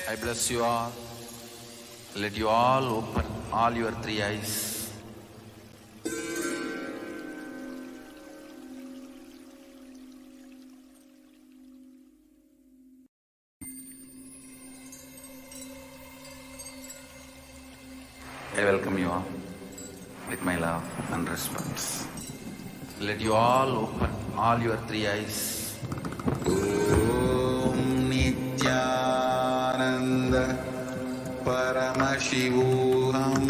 I bless you all. Let you all open all your three eyes. I welcome you all with my love and respect. Let you all open all your three eyes. Om Nithyananda Paramashivoham.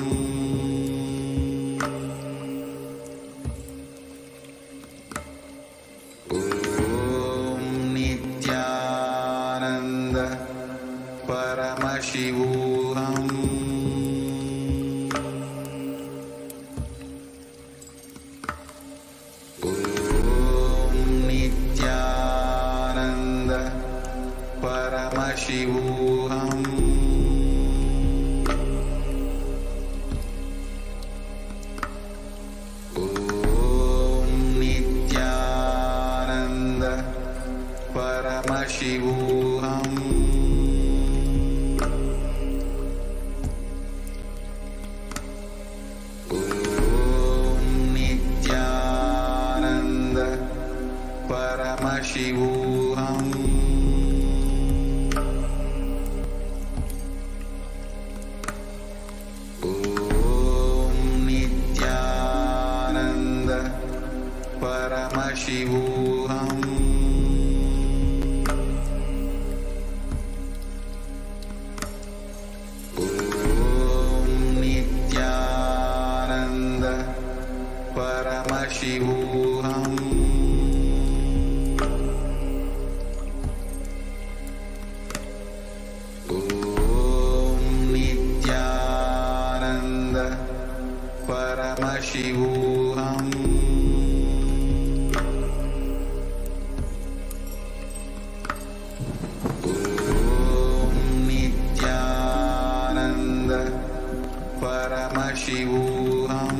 Om Nithyananda Paramashivoham. Paramashivoham. Om Nithyananda Paramashivoham. Om Nithyananda Paramashivoham. Paramashivoham. Om Nithyananda Paramashivoham. Om Nithyananda Paramashivoham. Paramashivoham.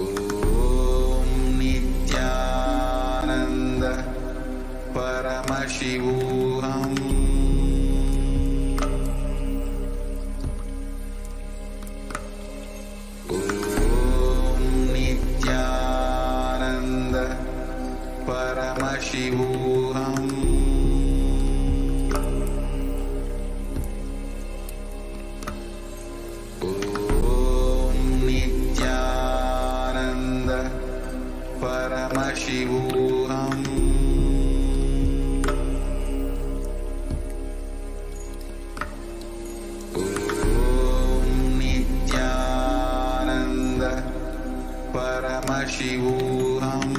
Om Nithyananda Paramashivoham. Om Nithyananda Paramashivoham. Paramashivoham.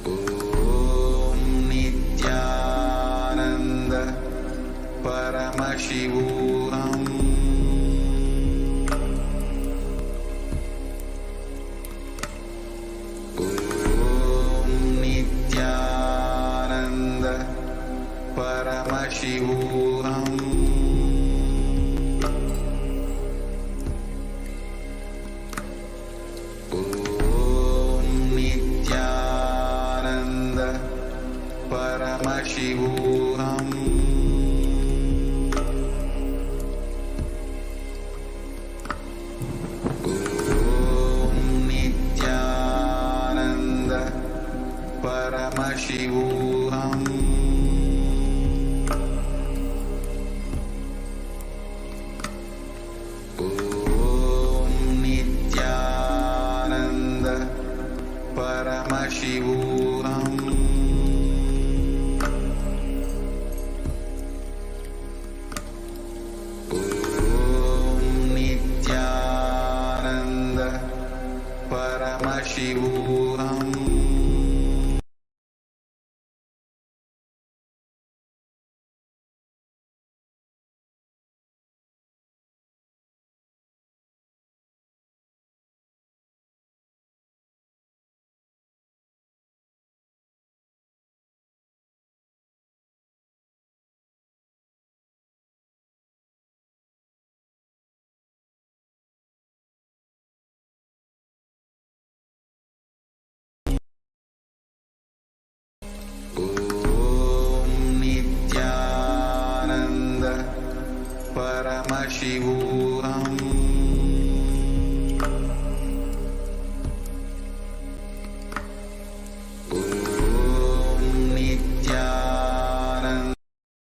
Om Nithyananda Paramashivoham. Om Nithyananda Paramashivoham. Om Nithyananda Paramashivoham. Om Nithyananda Paramashivoham. Om Nithyananda Paramashivoham. Om Nithyananda Paramashivoham. Om Nithyananda Paramashivoham. Om Nithyananda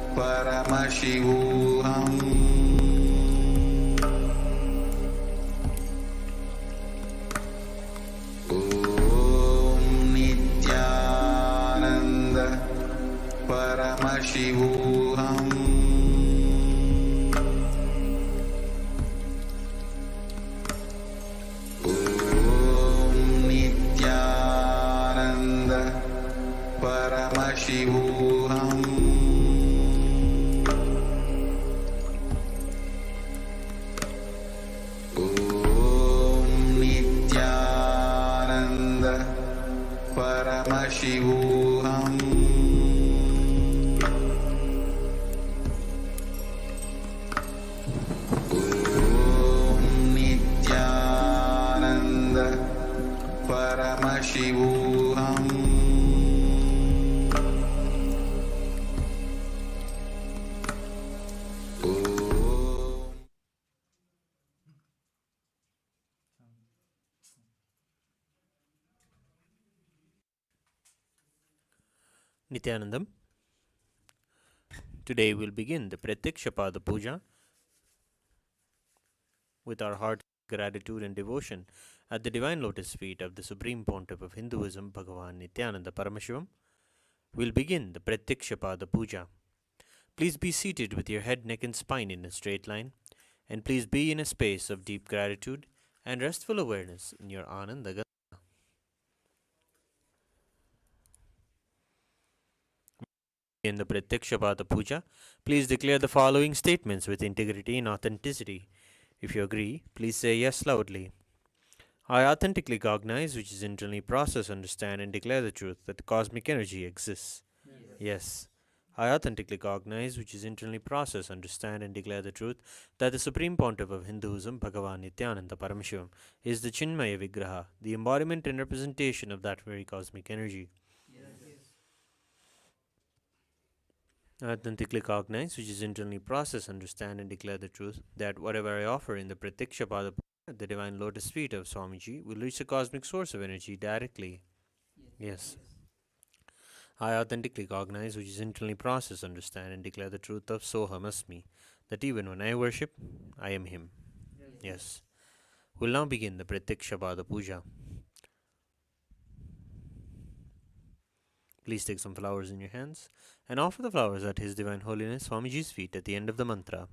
Paramashivoham. Om Nithyananda Paramashivoham. Om Nithyananda Paramashivoham. Om Nithyananda Paramashivoham. Om Nithyananda Paramashivoham. Nithyanandam. Today we'll begin the Prathyaksha Puja with our heart gratitude and devotion at the divine lotus feet of the Supreme Pontiff of Hinduism, Bhagavan Nithyananda Paramashivam. We'll begin the Prathyaksha Puja. Please be seated with your head, neck, and spine in a straight line, and please be in a space of deep gratitude and restful awareness in your Ananda. In the Prathyaksha Puja, please declare the following statements with integrity and authenticity. If you agree, please say yes loudly. I authentically cognize, which is internally process, understand, and declare the truth that the cosmic energy exists. Yes. I authentically cognize, which is internally process, understand, and declare the truth that the Supreme Pontiff of Hinduism, Bhagavan Nithyananda Paramashivam, is the Chinmaya Vigraha, the embodiment and representation of that very cosmic energy. I authentically cognize, which is internally process, understand, and declare the truth that whatever I offer in the Prathyaksha at the divine lotus feet of Swamiji will reach the cosmic source of energy directly. Yes. I authentically cognize, which is internally process, understand, and declare the truth of Soham Asmi, that even when I worship, I am Him. Yes. We'll now begin the Prathyaksha Puja. Please take some flowers in your hands and offer the flowers at His Divine Holiness Swamiji's feet at the end of the mantra.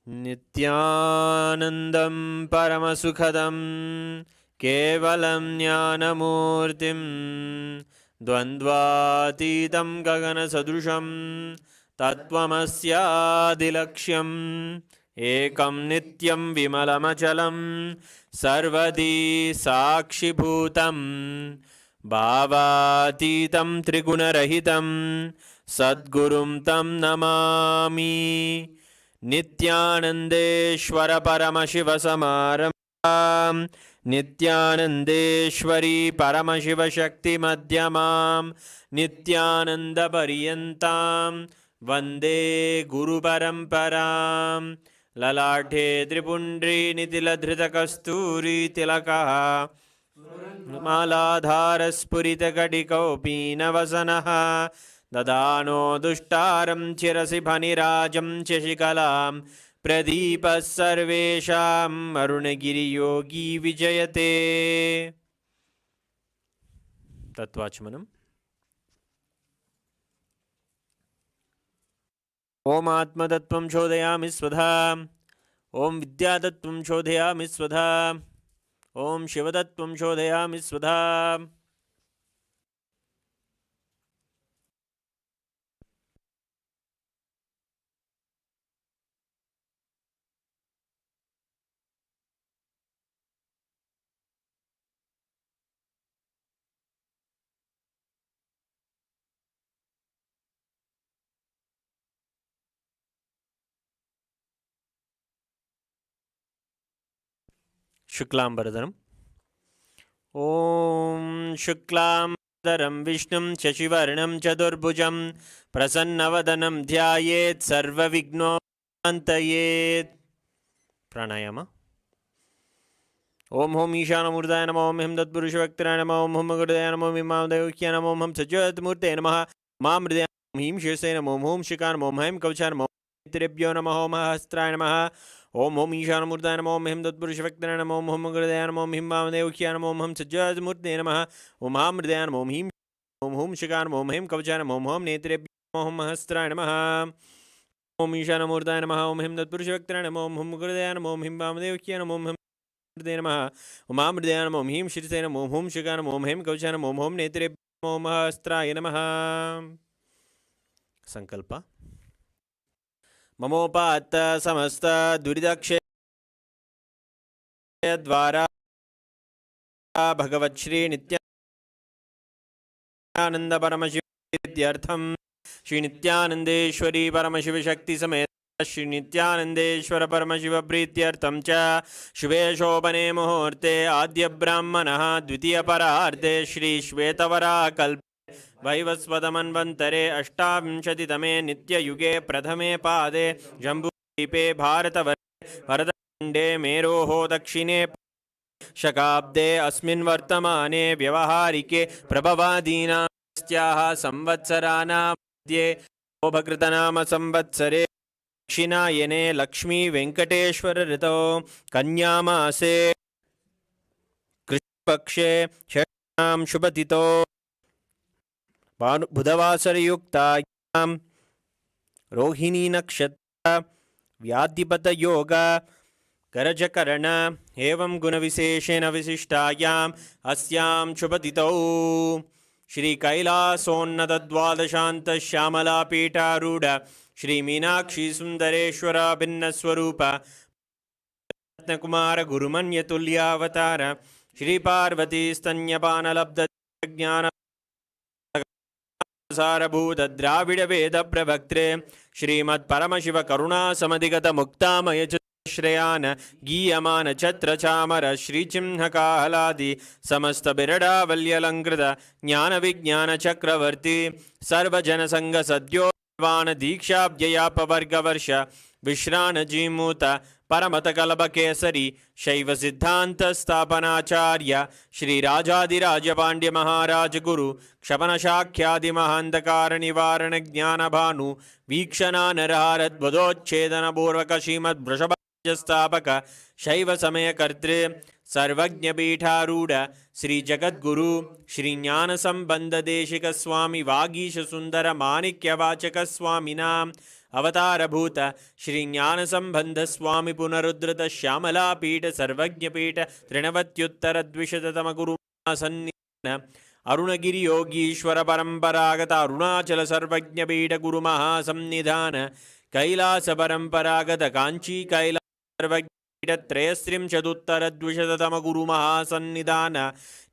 Nithyanandam Paramasukhadam Kevalam Jnanamurtim Dvandvatitam Gagana Sadrusham Tattvamasyadilaksham Ekam Nityam Vimalamachalam Sarvadi Sakshibhutam Bhavatitam Trigunarahitam Sadgurum Tam Namami Nithyanandeshwara Paramashiva Samaram Nithyanandeshwari Paramashiva Shakti Madhyamam Nithyananda Pariyantam Vande Guru Paramparam Lalathe Tripundri Nitiladhrita Kasturi Tilakaha Maladhara Spurita Kadikaupina Vasanaha Dadano Dushtaram Chirasi Bhanirajam Cheshikalam Pradipa Sarvesham Arunagiri Yogi Vijayate. Tattvachmanam. Om Atma Tattvam Shodhayami Svadha. Om Vidya Tattvam Shodhayami Svadha. Om Shiva Tattvam Shodhayami Svadha. Shuklambaradharam. Om Shuklambaradharam Vishnum Shashivarnam Chadurbhujam Prasannavadanam Dhyayet Sarva Vignopantayet. Pranayama. Om Hom Ishana Murdaya Namo Om Him Tatpurusha Vaktara Namo Om Hum Gurdaya Namo Mimam Devukya Namo Om Hum Sajjat Murte Namaha Mam Mridaya Om Him Shirse Namo Om Hum Shikan Namo Om Him Kavcha Namo Trebhyo Namaha Om Hastraya Namaha Om Hom Ishana Murdaya Namo Om Him Tatpurusha Vaktara Namo Om Hum Gurdaya Namo Om Mimam Devukya Namo Om Hum Sajjat Murte Namaha Om Ham Mridaya Namo Om Him Om Hum Shikan Namo Om Him Kavcha Namo Om Hum Netrebhyo Om Hastraya Namaha Om Ishana Murdaya Namaha Om Him Tatpurusha Vaktara Namo Om Hum Gurdaya Namo Om Mimam Devukya Namo Om Hum Namaha Om Amridaya Namo Om Him Shirse Namo Om Hum Shika Namo Om Him Kavcha Namo Om Hum Netrebhyo Om Hastraya Namaha. Sankalpa. Mamopata Samasta Duridakshe Dvara Bhagavat Shri Nithyananda Paramashiva Vidyartham Shri Nithyanandeshwari Paramashiva Shakti Samet Shri Nithyanandeshwara Paramashiva Prityartham Cha Shve Shobhane Muhurte Adya Brahmanaha Dvitiya Pararthe Shri Shvetavara Kalpe Vaivasvatamanvantare Ashtavinshaditame Nitya Yuge Prathame Pade Jambudvipe Bharatavande Meroho Dakshine Shakabde Asmin Vartamane Vyavaharike Prabhavadinasthyaha Samvatsarana Madhye Obhakritanama Samvatsare Dakshinayane Lakshmi Venkateshwara Rito Kanyamase Krishpakshe Shanam Shubhatito Budhavasarayukta Rohini Nakshatra Vyadipata Yoga Garajakarana Evam Gunavisheshena Visishtayam Asyam Shubhatito Shri Kailasonnata Dvadashanta Shyamala Pita Ruda Shri Meenakshi Sundareshwara Bhinnaswarupa Ratnakumara Gurumanya Tulyavatara Shri Parvati Stanyapana Labda Jnana Sarabhuta Dravida Veda Pravaktre Shrimad Paramashiva Karuna Samadhigata Muktamaya Shreyana Giyamana Chatra Chamara Shri Chimhaka Haladi Samasta Birada Valyalankrita Jnana Vijnana Chakravarti Sarva Janasanga Sadyo वाण दीक्षाव्ययापवर्गवर्ष विश्राणजीमूत परमतकलभकेसरी शैव सिद्धान्तस्थापनाचार्य श्रीराजाधिराजपाण्ड्यमहाराजगुरु क्षपणशाख्यादिमहान्धकारनिवारणज्ञानभानु वीक्षणानरहारद्वदोच्छेदनपूर्वक श्रीमद्वृषभस्थापक शैव समयकर्तृ सर्वज्ञपीठारूढ श्री जगद्गुरु श्री ज्ञानसंबंधदेशिक स्वामी वागीश सुंदर माणिक्यवाचक स्वामिनाम अवतारभूत श्री ज्ञानसंबंध स्वामी पुनरुद्धृत श्यामलापीठ सर्वज्ञपीठ त्रिणवत्युत्तरद्विशततम गुरु सन्निधान अरुणगिरि योगीश्वर परंपरागत अरुणाचल सर्वज्ञपीठ गुरु महासन्निधान कैलास परंपरागत कांची कैलास सर्वज्ञ त्रयस्त्रिंशदुत्तरद्विशततम गुरु महासन्निधान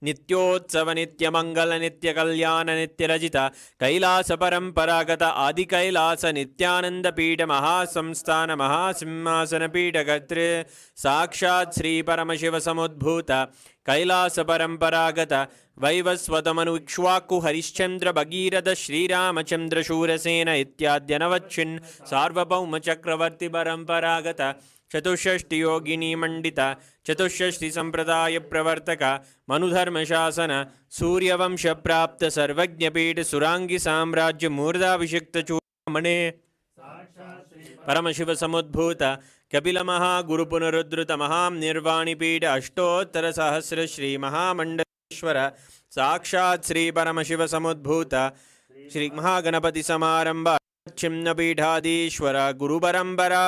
नित्योत्सव नित्यमंगल नित्य कल्याण नित्यरजित कैलास परंपरागत आदि कैलास नित्यानंद पीठ महासंस्थान महासिंहासन पीठ कर्तृ साक्षात् श्री परमशिव समुद्भूत कैलास परंपरागत वैवस्वतमनु इक्ष्वाकु हरिश्चंद्र भगीरथ श्रीरामचंद्र शूरसेन इत्याद्यनवच्छिन् सार्वभौम चक्रवर्ती परंपरागत चतुष्षष्टि योगिनी मंडित चतुष्षष्टि संप्रदाय प्रवर्तक मनुधर्मशासन सूर्यवंश प्राप्त सर्वज्ञपीठ सुरांगी साम्राज्य मूर्धाभिषिक्त चूड़ामणे परमशिव समुद्भूत कपिल महागुरु पुनरुद्धृत महानिर्वाणिपीठ अष्टोत्तर सहस्र श्री महामंडलेश्वर साक्षात् श्री परमशिव समुद्भूत श्री महागणपति समारंभ छिन्नपीठाधीश्वर गुरु परंपरा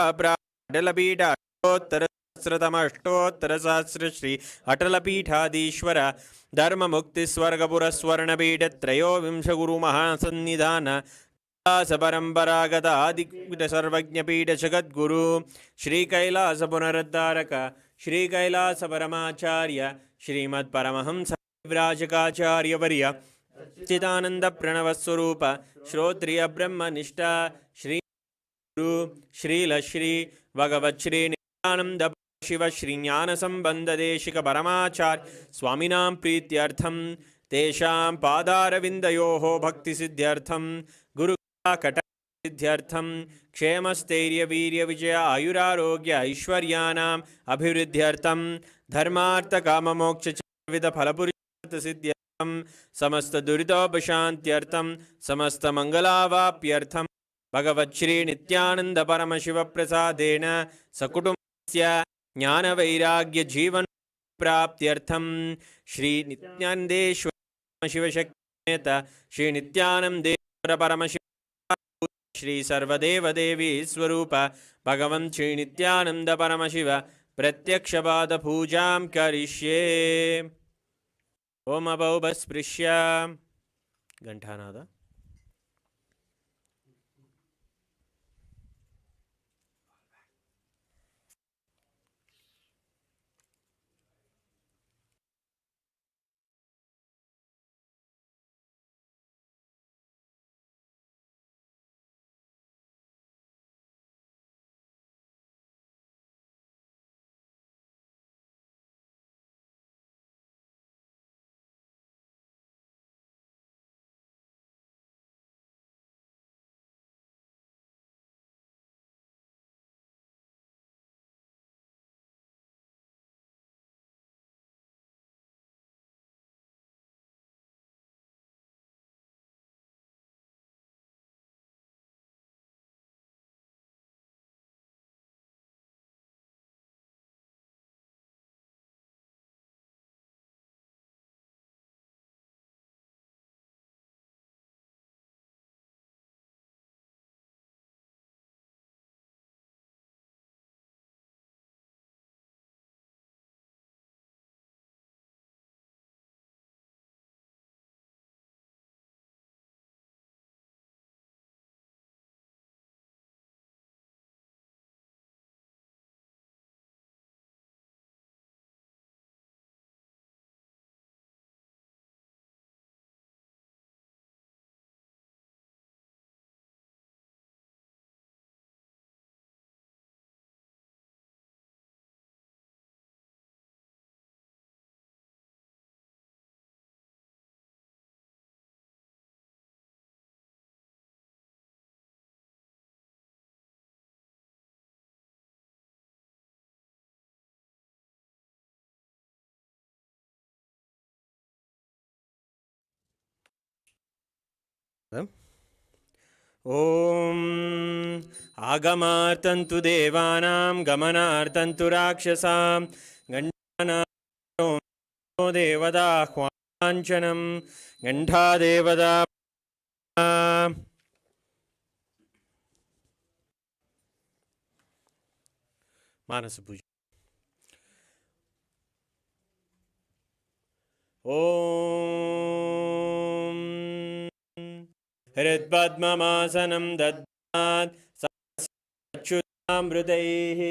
अटलपीठ अष्टोत्तर सहस्र श्री अटलपीठाधीश्वर धर्म मुक्ति स्वर्गपुरस्वर्णपीठ त्रयोविंश गुरु महासन्निधान कैलास परंपरागत आदिपीठ सर्वज्ञपीठ जगद्गुरु श्री कैलास पुनरुद्धारक श्री कैलास परमाचार्य श्रीमद् परमहंस विराजकाचार्य वर्य चिदानंद प्रणव स्वरूप श्रोत्रिय ब्रह्मनिष्ठा श्री गुरु श्रील श्री भगवत् श्री नित्यानंद शिव श्री ज्ञान संबंध देशिक परमाचार्य स्वामिनां प्रीत्यर्थम तेषां पादारविन्दयोः भक्ति सिद्ध्यर्थम गुरु कटा सिद्ध्यर्थम क्षेमस्थैर्य वीर्य विजय आयुरारोग्य ऐश्वर्यानाम् अभिवृद्ध्यर्थम धर्मार्थ काम मोक्ष विविध फलपुरुषार्थ सिद्ध्यर्थम समस्त दुरितोपशान्त्यर्थम समस्त मंगलावाप्यर्थम भगवच्छ्री नित्यानंद परमशिव प्रसादेन सकुटुंबस्य ज्ञानवैराग्य जीवन प्राप्त्यर्थम श्री नित्यानंदेश्वर शिवशक्तिमेत श्री नित्यानंदेश्वर परमशिव श्री सर्वदेव देवी स्वरूप भगवन् श्री नित्यानंद परमशिव प्रत्यक्षपाद पूजां करिष्ये। ओम अभौपस्पृश्य घंटानाद ॐ आगमार्तन्तु देवानां गमनार्तन्तु राक्षसां गण्डानां देवदाह्वाञ्चनं गण्डादेवदा मानसपूजा। ॐ हृत्पद्ममासनं दद्यात् सच्युतामृतैः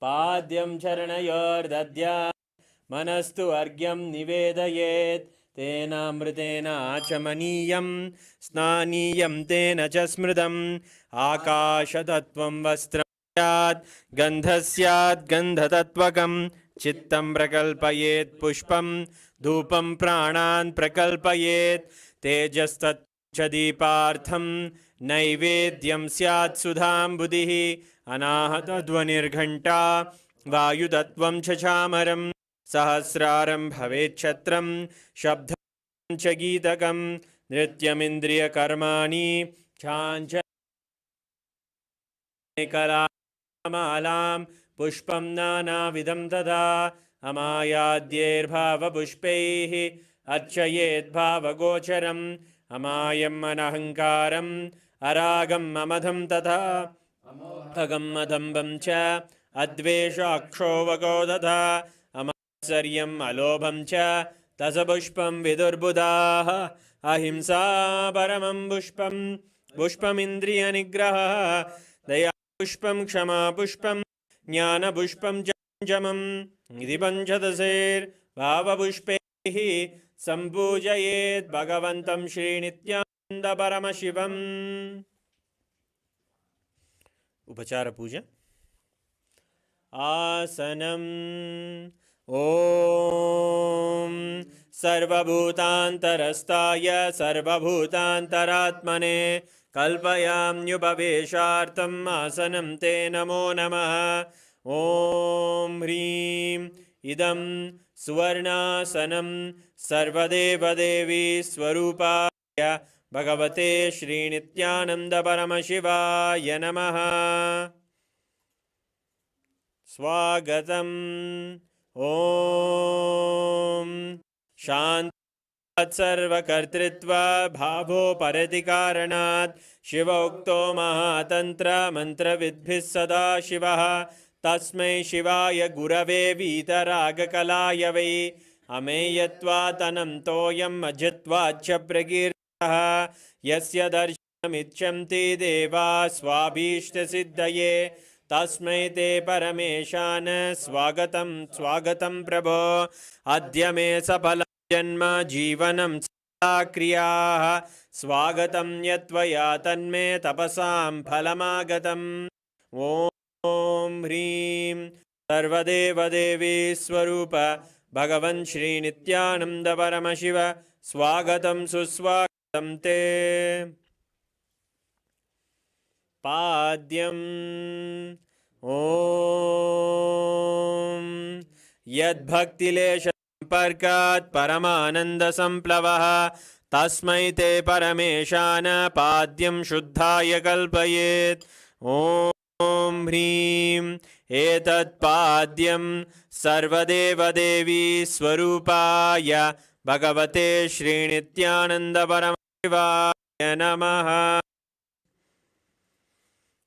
पाद्यं चरणयोर्दद्यात् मनस्तु अर्घ्यं निवेदयेत् तेनामृतेन आचमनीयं स्नानीयं तेन च स्मृतम् आकाशतत्त्वं वस्त्रं स्यात् गन्धः स्यात् गन्धतत्त्वकं चित्तं प्रकल्पयेत् पुष्पं धूपं प्राणान् प्रकल्पयेत् तेजस्तत् च दीपार्थं नैवेद्यं स्यात् सुधाम्बुधिः अनाहतध्वनिर्घण्टा वायुतत्त्वं च चामरं सहस्रारं भवेच्छत्रं शब्दं च गीतकं नृत्यमिन्द्रियकर्माणि कलामालां पुष्पं नानाविधं तथा अमायाद्यैर्भावपुष्पैः अर्चयेद्भावगोचरम् अमायम् अनहङ्कारम् अरागम् अमधं तथा अगम् अदम्बं च अद्वेषाक्षोभको तथा अमात्सर्यम् अलोभं च तसपुष्पं विदुर्बुधाः अहिंसा परमं पुष्पं पुष्पमिन्द्रियनिग्रहः दया पुष्पं क्षमा पुष्पं ज्ञानपुष्पं च पञ्चमम् इति पञ्चदशैर्भावपुष्पैः सम्पूजयेत् भगवन्तं श्रीनित्यानन्दपरमशिवम्। उपचार पूजा। आसनम्। ॐ सर्वभूतान्तरस्ताय सर्वभूतान्तरात्मने कल्पयाम्युपवेशार्थम् आसनं ते नमो नमः। ॐ ह्रीं इदं सुवर्णासनं सर्वदेवदेवी स्वरूपाय भगवते श्रीनित्यानन्दपरमशिवाय नमः। स्वागतम्। ॐ शान्तात् सर्वकर्तृत्वा भावोपरति कारणात् शिवोक्तो महातन्त्र मन्त्रविद्भिः सदा शिवः तस्मै शिवाय गुरवे वीतरागकलाय वै अमेयत्वात् तोयम् अजित्वाच्च प्रकीर्तितः यस्य दर्शनमिच्छन्ति देवा स्वाभीष्टसिद्धये तस्मै ते परमेशान स्वागतं स्वागतं प्रभो। अद्य मे सफलं जन्म जीवनं सदा क्रियाः स्वागतं यत्त्वया तन्मे तपसां फलमागतम्। ॐ ह्रीं सर्वदेवदेवी स्वरूप भगवन् श्रीनित्यानन्दपरमशिव स्वागतं सुस्वागतं ते। पाद्यम्। ॐ यद्भक्तिलेशसम्पर्कात् परमानन्दसम्प्लवः तस्मै ते परमेशान पाद्यं शुद्धाय कल्पयेत्। ॐ ह्रीं एतत्पाद्यं सर्वदेवदेवी स्वरूपाय भगवते श्रीनित्यानन्दपरमशिवाय नमः।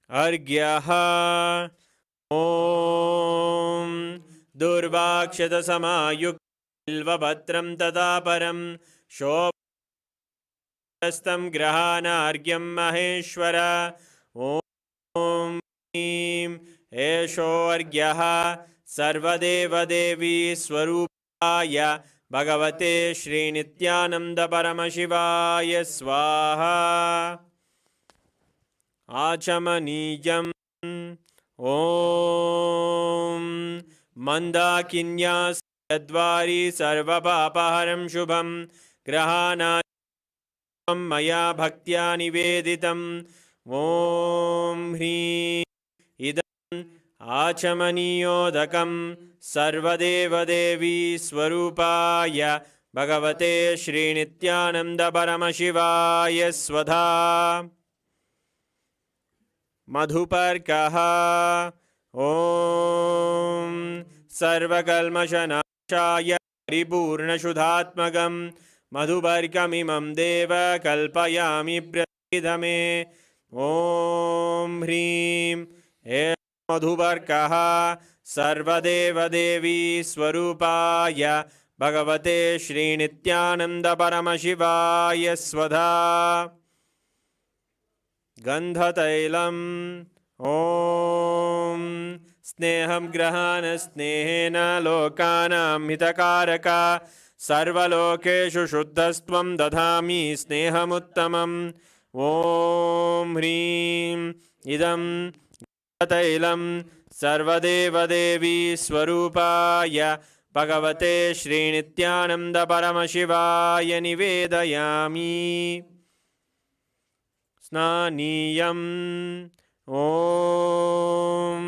अर्घ्यः। ॐ दुर्वाक्षतसमायुक्तबिल्वपत्रं तथा परं शोभस्तं ग्रहाणार्घ्यं महेश्वर। ॐ ह्रीं एषोऽर्घ्यः सर्वदेवदेवी स्वरूपाय भगवते श्रीनित्यानन्दपरमशिवाय स्वाहा। आचमनीयम्। ॐ मन्दाकिन्याद्वारी सर्वपापहरं शुभं ग्रहाणां मया भक्त्या निवेदितम्। ॐ ह्रीं इदम् आचमनीयोदकं सर्वदेवदेवी स्वरूपाय भगवते श्रीनित्यानन्द परमशिवाय स्वधा मधुपर्कः ॐ सर्वकल्मषनाशाय परिपूर्णशुद्धात्मकं मधुपर्कमिमं देव कल्पयामि प्रसीदमे ॐ ह्रीं हे मधुपर्कः सर्वदेवदेवी स्वरूपाय भगवते श्रीनित्यानन्द परमशिवाय स्वधा गन्धतैलम् ॐ स्नेहं ग्रहाण स्नेहेन लोकानां हितकारक सर्वलोकेषु शुद्धस्त्वं दधामि स्नेहमुत्तमम् ॐ ह्रीं इदं तैलं सर्वदेवदेवी स्वरूपाय भगवते श्रीनित्यानन्द परमशिवाय निवेदयामि स्नानीयम् ॐ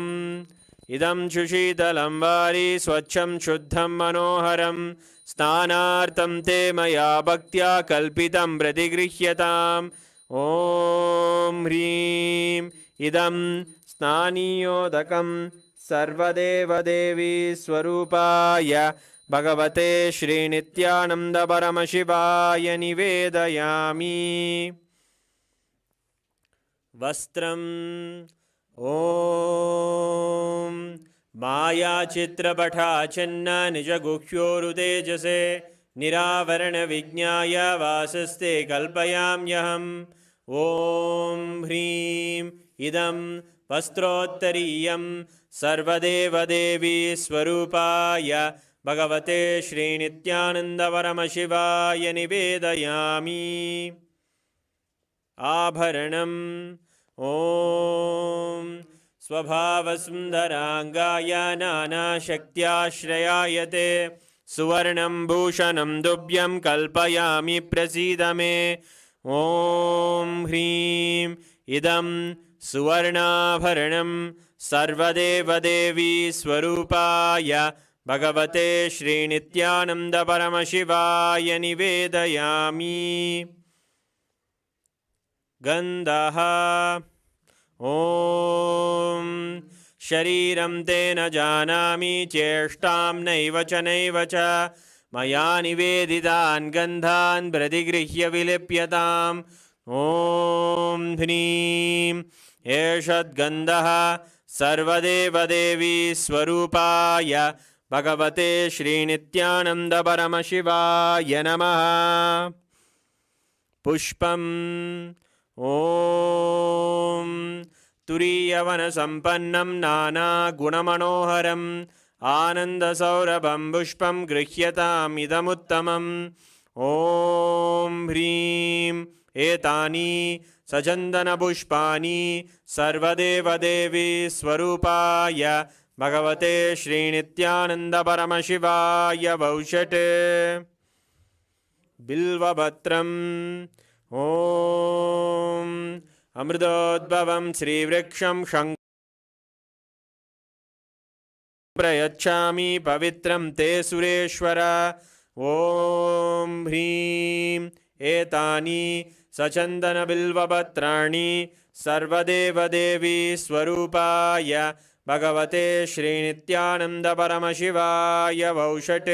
इदं सुशीतलं वारि स्वच्छं शुद्धं मनोहरं स्नानार्थं ते मया भक्त्या कल्पितं प्रतिगृह्यताम् ॐ ह्रीं इदं स्नानीयोदकं सर्वदेवदेवी स्वरूपाय भगवते श्रीनित्यानन्द परमशिवाय निवेदयामि वस्त्रम् ॐ मायाचित्रपटाच्छन्न निजगुह्योरुतेजसे निरावरणविज्ञाय वासस्ते कल्पयाम्यहम् ॐ ह्रीं इदं वस्त्रोत्तरीयं सर्वदेवदेवी स्वरूपाय भगवते श्रीनित्यानन्दपरमशिवाय निवेदयामि आभरणम् ॐ स्वभावसुन्दराङ्गाय नानाशक्त्याश्रयायते सुवर्णं भूषणं दुभ्यं कल्पयामि प्रसीद मे ॐ ह्रीं इदं सुवर्णाभरणं सर्वदेवदेवी स्वरूपाय भगवते श्रीनित्यानन्दपरमशिवाय निवेदयामि गन्धः ॐ शरीरं तेन जानामि चेष्टां नैव च मया निवेदितान् गन्धान् प्रतिगृह्य विलिप्यताम् ॐ ह्रीं एषद्गन्धः सर्वदेवदेवी स्वरूपाय भगवते श्रीनित्यानन्दपरमशिवाय नमः पुष्पम् ॐ तुरीयवनसम्पन्नं नानागुणमनोहरम् आनन्दसौरभं पुष्पं गृह्यताम् इदमुत्तमम् ॐ ह्रीं एतानि सचन्दनपुष्पाणि सर्वदेवदेवी स्वरूपाय भगवते श्रीनित्यानन्दपरमशिवाय वौषट् बिल्वपत्रम् ॐ अमृतोद्भवं श्रीवृक्षं प्रयच्छामि पवित्रं ते सुरेश्वर ॐ ह्रीं एतानि सचन्दनबिल्वपत्राणि सर्वदेवदेवी स्वरूपाय भगवते श्रीनित्यानन्दपरमशिवाय वौषट्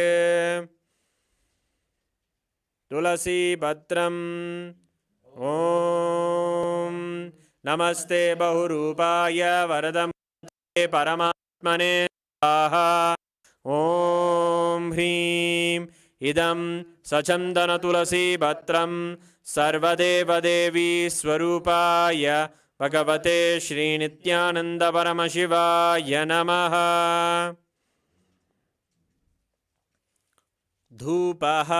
तुलसीपत्रम् ॐ नमस्ते बहुरूपाय वरदमूर्ते परमात्मने स्वाहा ॐ ह्रीं इदं सचन्दनतुलसीपत्रं सर्वदेवदेवी स्वरूपाय भगवते श्रीनित्यानन्दपरमशिवाय नमः धूपः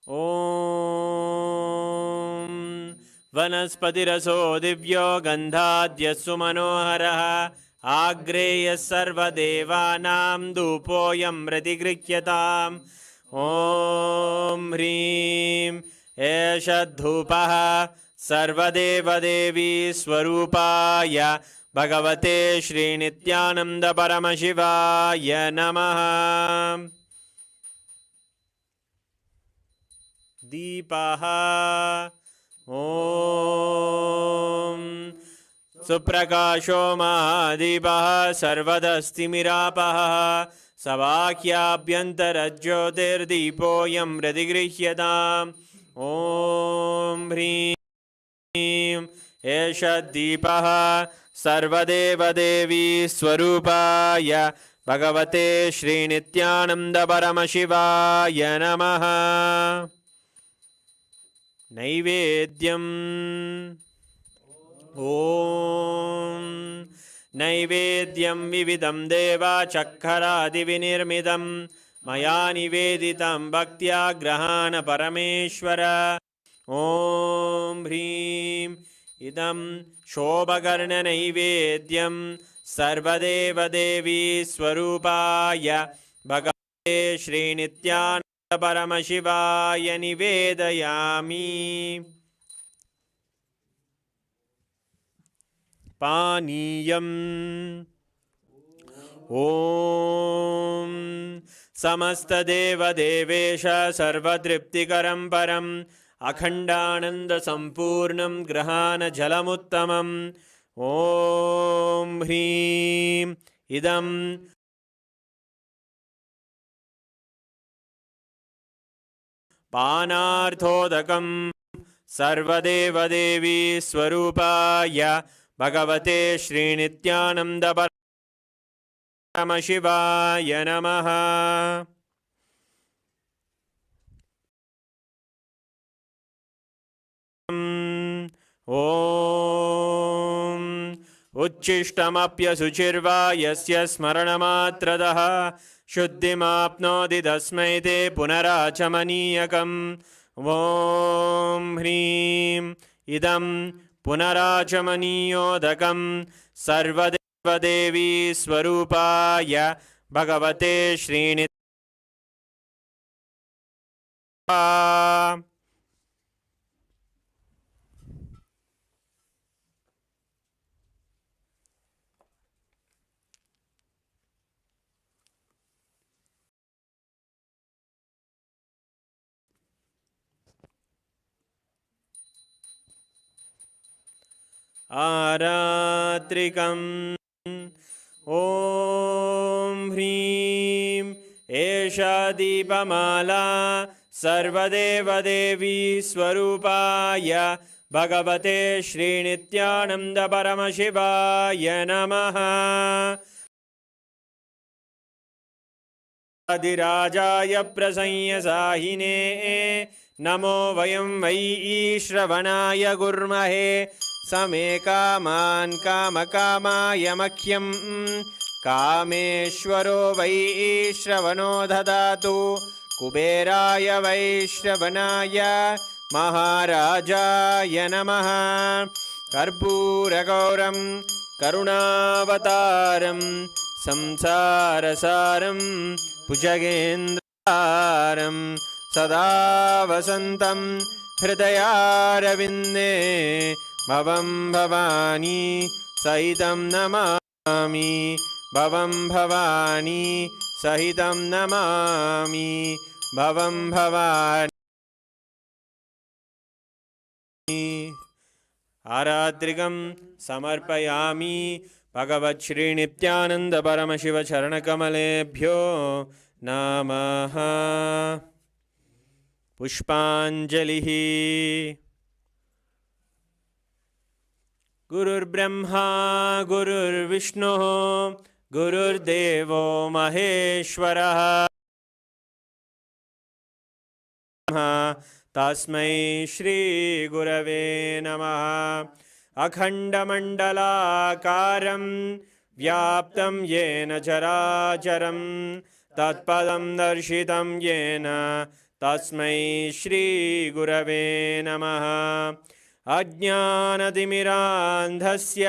ॐ वनस्पतिरसो दिव्यो गन्धाद्यस्सु मनोहरः आग्रेयः सर्वदेवानां धूपोऽयं प्रतिगृह्यताम् ॐ ह्रीं एष धूपः सर्वदेवदेवी स्वरूपाय भगवते श्रीनित्यानन्दपरमशिवाय नमः। दीपः ॐ सुप्रकाशो महादीपः सर्वदस्तिमिरापः सवाक्याभ्यन्तरज्योतिर्दीपोऽयं प्रतिगृह्यताम् ॐ ह्रीं एष दीपः सर्वदेवदेवी स्वरूपाय भगवते श्रीनित्यानन्दपरमशिवाय नमः। नैवेद्यम् ॐ नैवेद्यं विविधं देवाचक्खरादिविनिर्मितं मया निवेदितं भक्त्या ग्रहाण परमेश्वर ॐ ह्रीं इदं शोभकर्णनैवेद्यं सर्वदेवदेवी स्वरूपाय भगवते श्रीनित्यानन्दपरमशिवाय निवेदयामि। पानीयम् ॐ समस्तदेवदेवेश सर्वतृप्तिकरं परम् अखण्डानन्दसम्पूर्णं ग्रहाणजलमुत्तमम् ॐ ह्रीं इदं पानार्थोदकं सर्वदेवदेवी स्वरूपाय भगवते श्रीनित्यानन्दपरमशिवाय नमः। ॐ उच्छिष्टमप्यशुचिर्वा यस्य स्मरणमात्रतः शुद्धिमाप्नोति तस्मै ते पुनराचमनीयकम् ॐ ह्रीं इदं पुनराचमनीयोदकं सर्वदेवदेवी स्वरूपाय भगवते श्रीनित्यानन्दपरमशिवाय आरात्रिकम् ॐ ह्रीं एषा दीपमाला सर्वदेवदेवी स्वरूपाय भगवते श्रीनित्यानन्दपरमशिवाय नमः। आदिराजाय प्रसंयसाहिने नमो वयं वै श्रवणाय गुर्महे समे कामान् कामकामाय मह्यं कामेश्वरो वै श्रवणो ददातु कुबेराय वै श्रवणाय महाराजाय नमः। कर्पूरगौरं करुणावतारं संसारसारं भुजगेन्द्रहारं सदा वसन्तं हृदयारविन्दे भवं भवानी सहितं नमामि भवं भवानी सहितं नमामि भवं भवानी। आरात्रिकं समर्पयामि भगवच्छ्रीनित्यानन्दपरमशिवचरणकमलेभ्यो नमः। पुष्पाञ्जलिः। गुरुर्ब्रह्मा गुरुर्विष्णुः गुरुर्देवो महेश्वरः तस्मै श्रीगुरवे नमः। अखण्डमण्डलाकारं व्याप्तं येन चराचरं तत्पदं दर्शितं येन तस्मै श्रीगुरवे नमः। अज्ञानतिमिरान्धस्य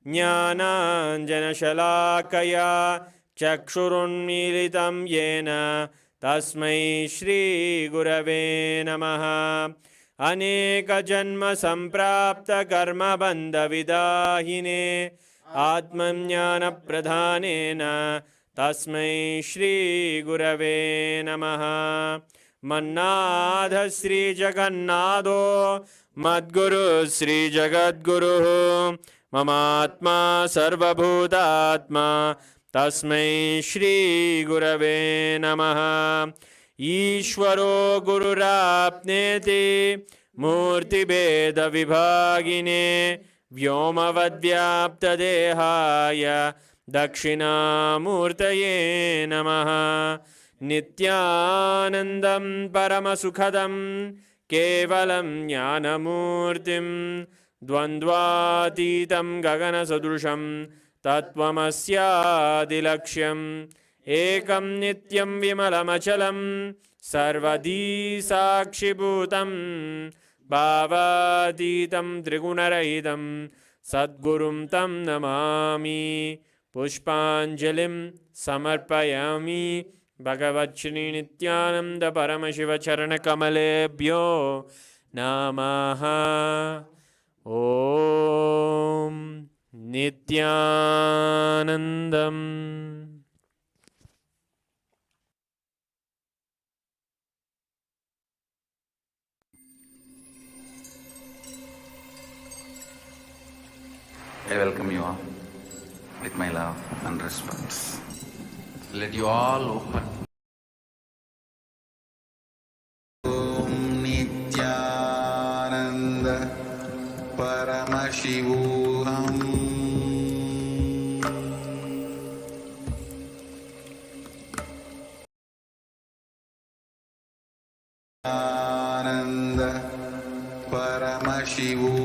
ज्ञानाञ्जनशलाकया चक्षुरुन्मीलितं येन तस्मै श्रीगुरवे नमः। अनेकजन्मसम्प्राप्तकर्मबन्धविदाहिने आत्मज्ञानप्रधानेन तस्मै श्रीगुरवे नमः। मन्नाथ श्रीजगन्नाथो मद्गुरु श्रीजगद्गुरुः ममात्मा सर्वभूतात्मा तस्मै श्रीगुरवे नमः। ईश्वरो गुरुराप्नेति मूर्तिभेदविभागिने व्योमवद्व्याप्तदेहाय दक्षिणामूर्तये नमः। नित्यानन्दं परमसुखदं केवलं ज्ञानमूर्तिं द्वन्द्वातीतं गगनसदृशं तत्त्वमस्यादिलक्ष्यम् एकं नित्यं विमलमचलं सर्वधी साक्षिभूतं भावातीतं त्रिगुणरहितं सद्गुरुं तं नमामि। पुष्पाञ्जलिं समर्पयामि भगवच्छ्री नित्यानन्द परमशिवचरणकमलेभ्यो नमः। ॐ नित्यानन्दम्। I welcome you all with my love and respect. Let you all open. Om Nithyananda Paramashivoham Ananda Paramashivoham.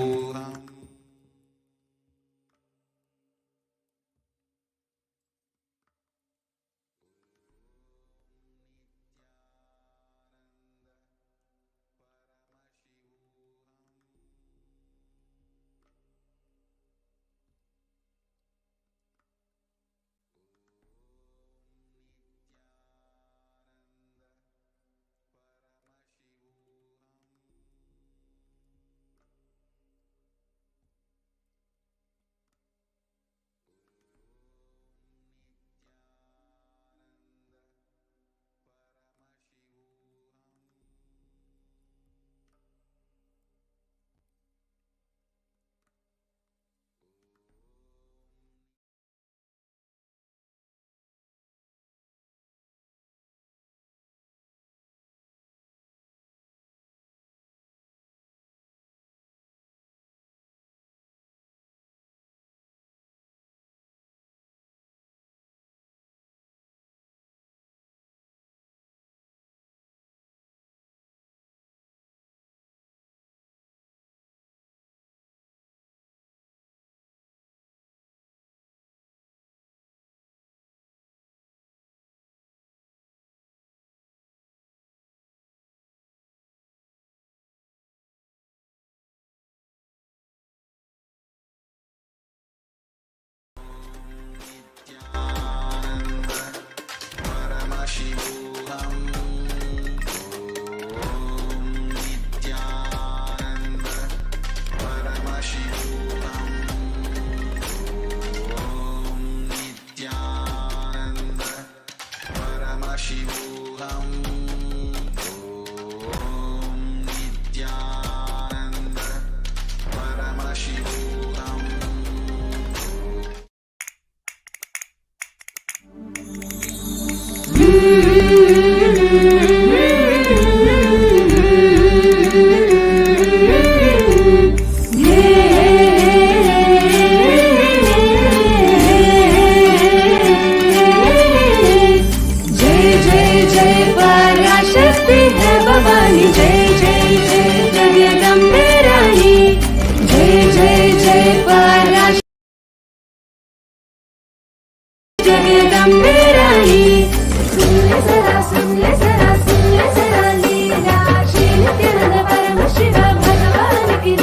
लीला श्री नित्यानंद परम शिव भगवान की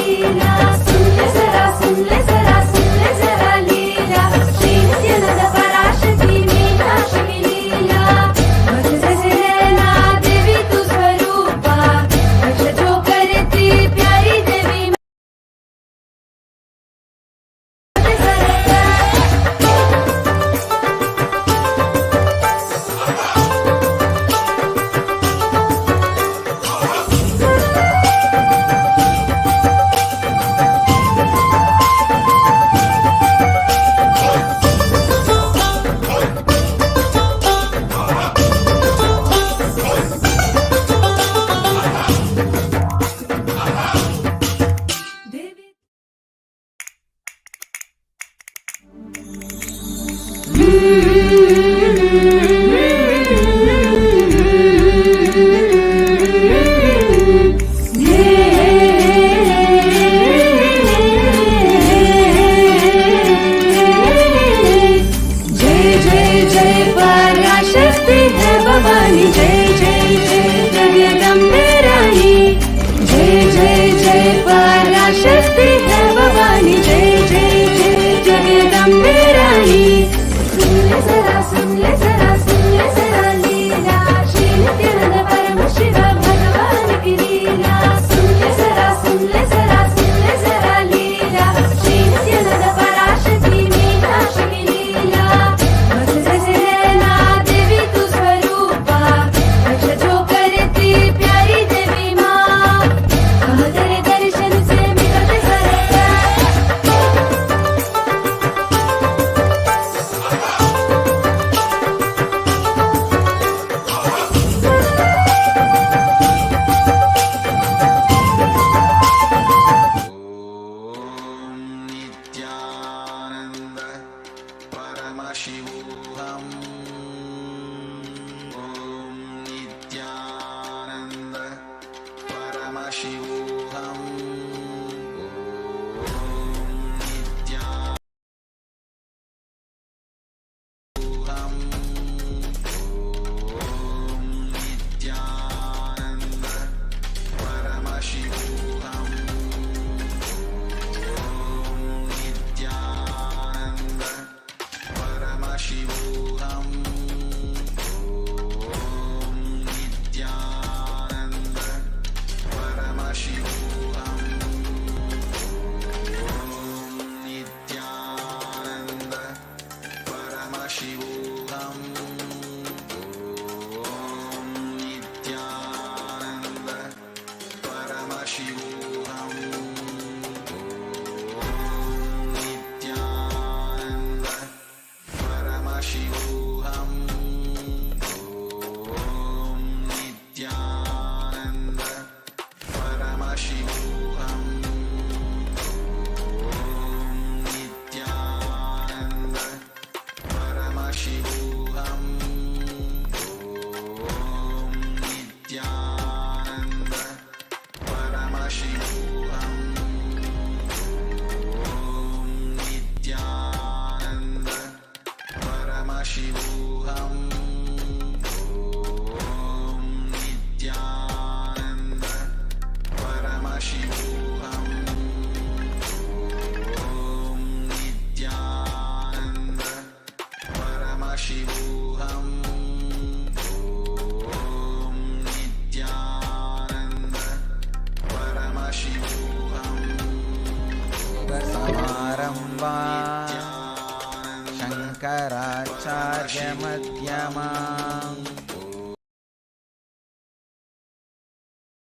madhyamam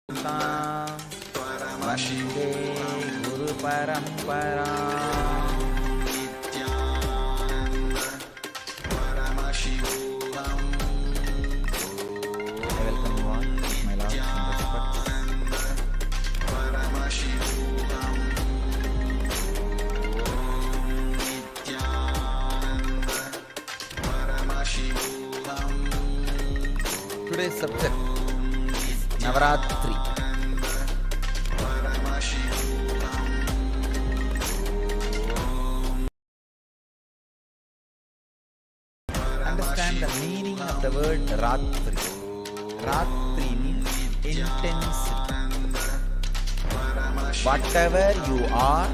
vande guru parampara. I welcome you all, my love and respect. Today's subject is Navaratri. Understand the meaning of the word Ratri. Ratri means intensity. Whatever you are,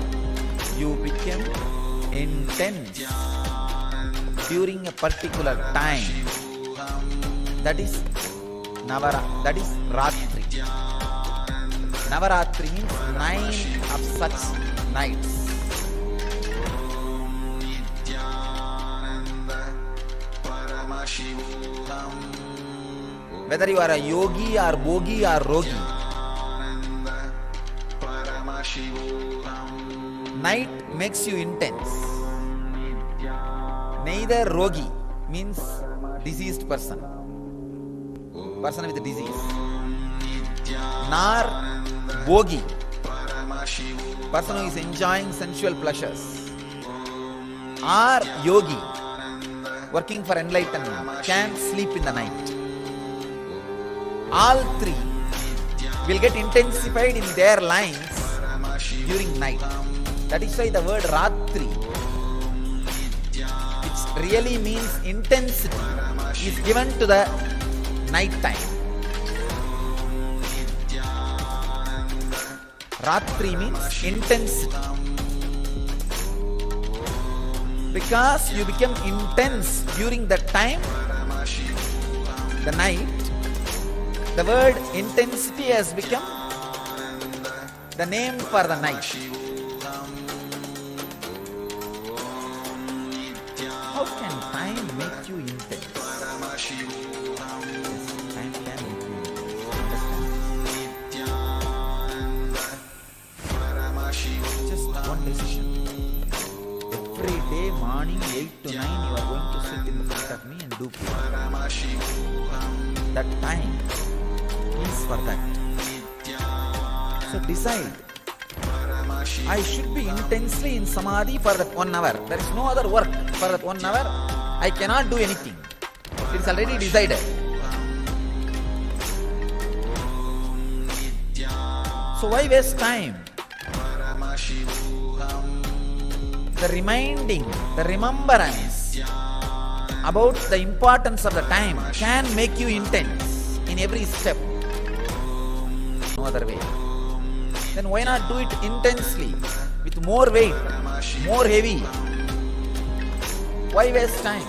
you become intense during a particular time. That is Ratri. Navaratri means 9 of such nights. Whether you are a yogi or bogi or rogi, night makes you intense. Neither rogi means diseased person with disease, nor bogi, person who is enjoying sensual pleasures, or yogi, working for enlightenment, can't sleep in the night. All three will get intensified in their lines during night. That is why the word Ratri, which really means intensity, is given to the night time. Ratri means intensity. Because you become intense during that time, the night, the word intensity has become the name for the night. How can time make you intense? Time can make you intense. Just one decision. Every day morning 8 to 9 you are going to sit in the front of me and do Puja. That time is for that. So decide. I should be intensely in Samadhi for that 1 hour. There is no other work for that 1 hour. I cannot do anything. It is already decided. So why waste time? The reminding, the remembrance about the importance of the time can make you intense in every step. No other way. Then why not do it intensely, with more weight, more heavy? Why waste time?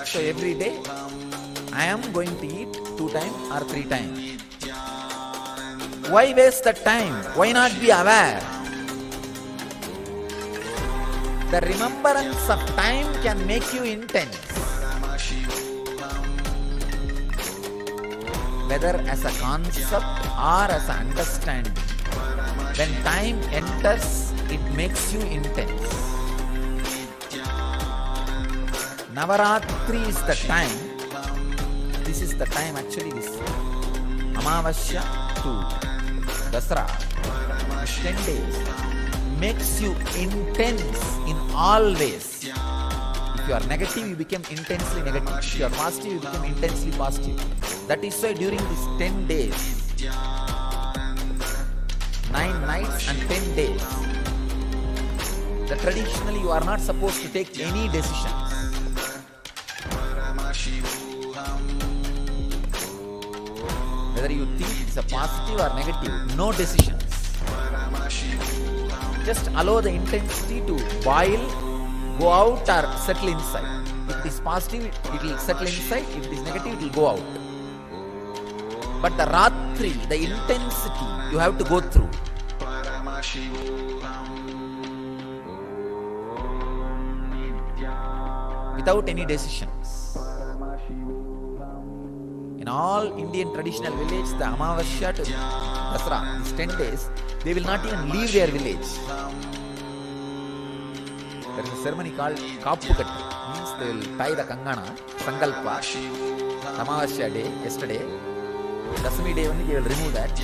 So every day I am going to eat 2 times or 3 times. Why waste the time? Why not be aware? The remembrance of time can make you intense. Whether as a concept or as an understanding. When time enters, it makes you intense. Navaratri is the time. This is the time actually, this Amavasya to Dasara, 10 days, makes you intense in all ways. If you are negative, you become intensely negative. If you are positive, you become intensely positive. That is why during these 10 days, 9 nights and 10 days, that traditionally you are not supposed to take any decisions. Whether you think it's a positive or negative, no decisions. Just allow the intensity to boil, go out or settle inside. If it is positive, it will settle inside. If it is negative, it will go out. But the Ratri, the intensity, you have to go through. without any decisions. In all Indian traditional village, the Amavasya to Dasara, these 10 days, they will not even leave their village. There is a ceremony called Kappukatti, means they will tie the Kangana, Sankalpa, Amavasya day, yesterday. Dasami day only they will remove that.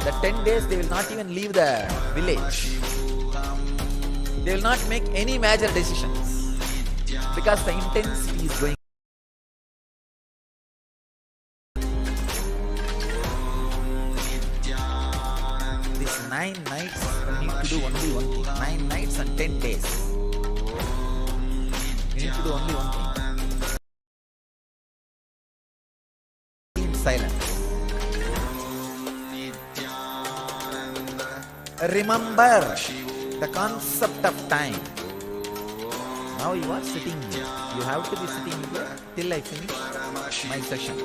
The 10 days they will not even leave the village. They will not make any major decisions because the intensity is going. These 9 nights we need to do only one thing. 9 nights and 10 days. We need to do only one thing. In silence. Remember the concept of time. Now you are sitting here. You have to be sitting here till I finish my session.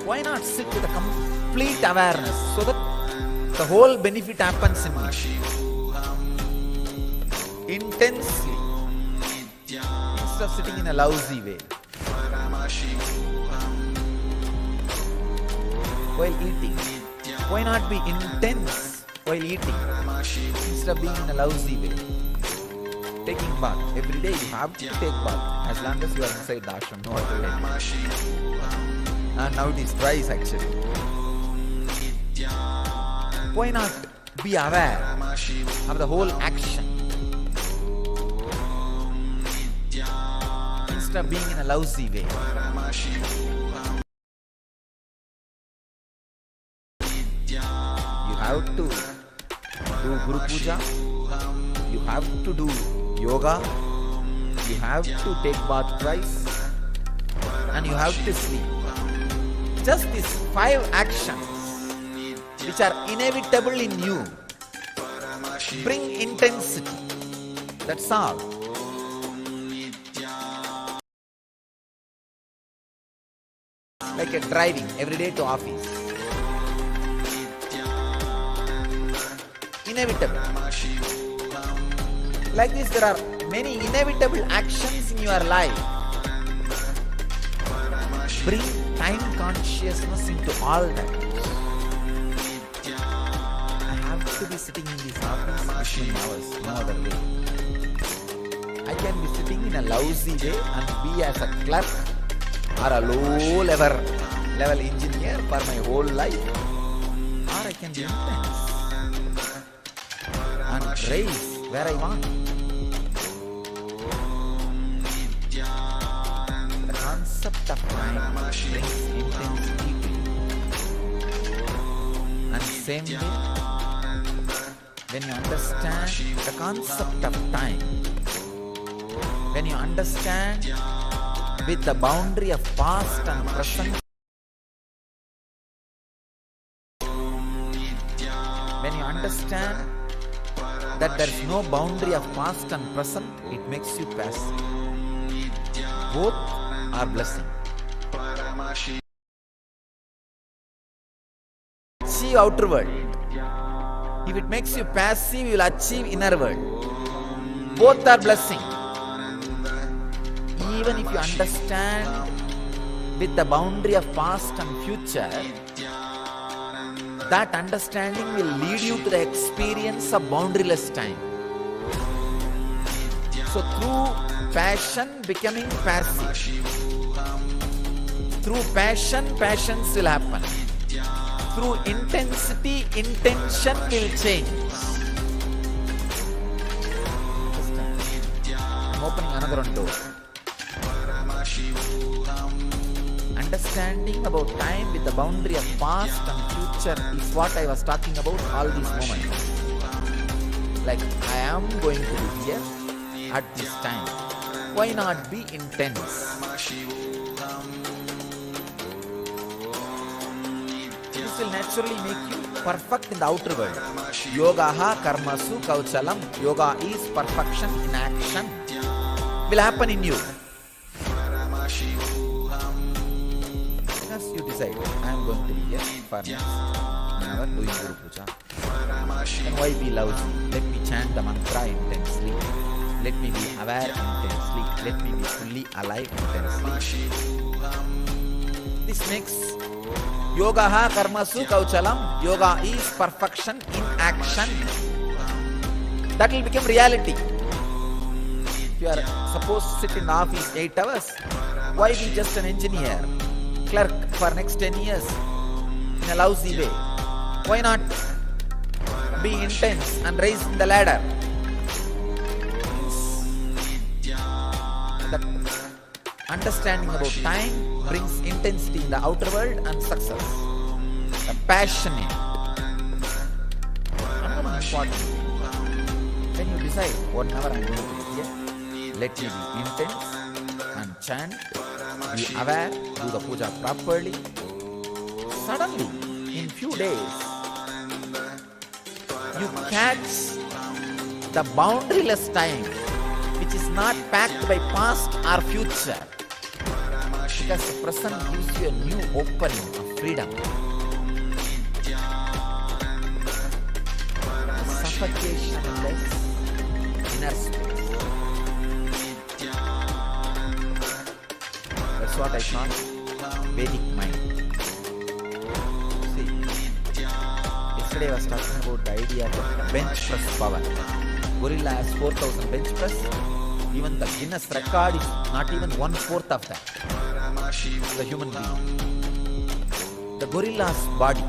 Why not sit with a complete awareness so that the whole benefit happens in me? Intensely. Instead of sitting in a lousy way. While eating. Why not be intense while eating instead of being in a lousy way? Taking bath. Every day you have to take bath as long as you are inside the ashram, no other way. And now it is twice actually. Why not be aware of the whole action instead of being in a lousy way? You have to do Guru Puja, you have to do yoga, you have to take bath twice, and you have to sleep. Just these 5 actions which are inevitable in you bring intensity. That's all. Like a driving every day to office. Inevitable. Like this, there are many inevitable actions in your life. Bring time consciousness into all that. I have to be sitting in this office 15 hours, no other way. I can be sitting in a lousy way and be as a clerk or a low level engineer for my whole life. Or I can be intense and raise where I want. The concept of time brings intensity to you. And same way, when you understand the concept of time, when you understand with the boundary of past and present, when you understand that there is no boundary of past and present, it makes you passive. Both are blessing. Achieve outer world. If it makes you passive, you will achieve inner world. Both are blessing. Even if you understand with the boundary of past and future, that understanding will lead you to the experience of boundaryless time. So through passion becoming passive, through passion, passions will happen. Through intensity, intention will change. I'm opening another one door. Understanding about time with the boundary of past and future is what I was talking about all these moments. Like I am going to be here at this time. Why not be intense? This will naturally make you perfect in the outer world. Yogaha karmasu kauchalam. Yoga is perfection in action. Will happen in you. Because you decide, I am going to be here for next hour doing Guru Puja. Then why be lousy? Let me chant the mantra intensely. Let me be aware intensely. Let me be fully alive intensely. This makes yogaha karmasu kauchalam. Yoga is perfection in action. That will become reality. If you are supposed to sit in the office 8 hours, why be just an engineer, clerk for next 10 years in a lousy way? Why not be intense and rise in the ladder? The understanding about time brings intensity in the outer world and success. The passionate. Another important. When you decide, whatever I am going to do here, let me be intense and chant, be aware, do the puja properly. Suddenly, in few days, you catch the boundaryless time, which is not packed by past or future, because the present gives you a new opening of freedom. Suffocationless inner space. That's what I call Vedic mind. See, yesterday I was talking about the idea of bench press power. Gorilla has 4,000 bench press. Even the Guinness record is not even 1/4 of that. The human being. The gorilla's body,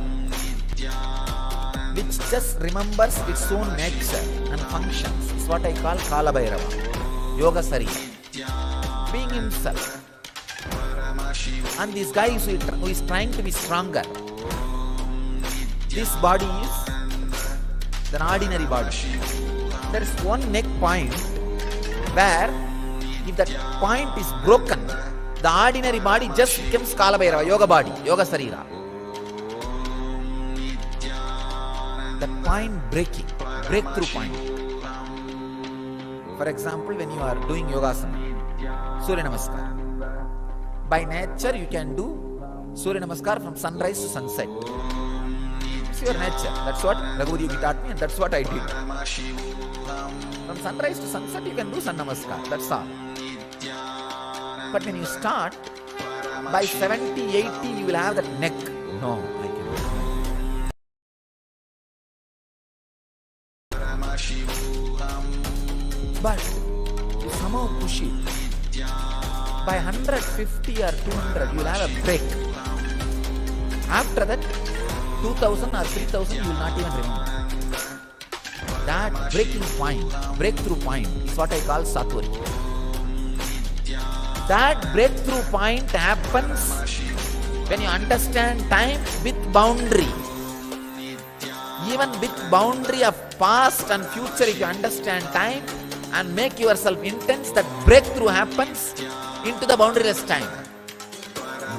which just remembers its own nature and functions, is what I call Kala Bhairava, Yoga Sarira. Being himself. And this guy who is trying to be stronger. This body is an ordinary body. There is one neck point where if that point is broken, the ordinary body just becomes Kala Bhairava, Yoga body, Yoga Sarira. The point breaking, breakthrough point. For example, when you are doing Yogasana, Surya Namaskar. By nature, you can do Surya Namaskar from sunrise to sunset. It's your nature. That's what Raghuvi taught me, and that's what I did. From sunrise to sunset, you can do Sun Namaskar. That's all. But when you start, by 70, 80, you will have that neck. No, I cannot. But you somehow push it. By 150 or 200, you will have a break. After that, 2000 or 3000, you will not even remember. That breaking point, breakthrough point, is what I call Satwari. That breakthrough point happens when you understand time with boundary. Even with boundary of past and future, if you understand time and make yourself intense, that breakthrough happens into the boundaryless time.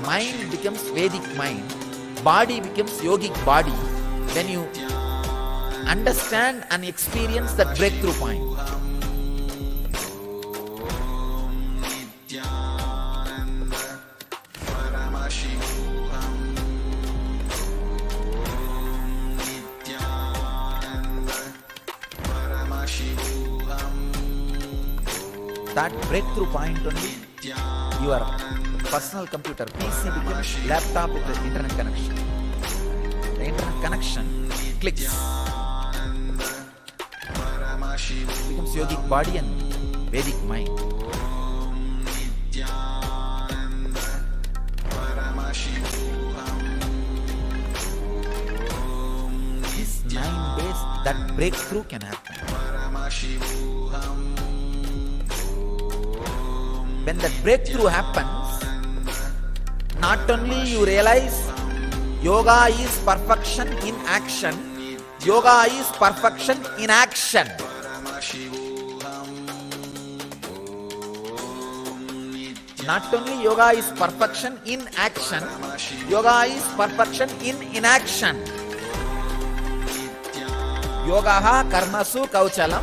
Mind becomes Vedic mind. Body becomes yogic body when you understand and experience that breakthrough point. That breakthrough point only, your personal computer, PC becomes laptop with the internet connection. The internet connection clicks. It becomes yogic body and Vedic mind. These 9 days, that breakthrough can happen. When that breakthrough happens, not only you realize yoga is perfection in action, yoga is perfection in action. Not only yoga is perfection in action, yoga is perfection in inaction. Yogaha karmasu kauchalam,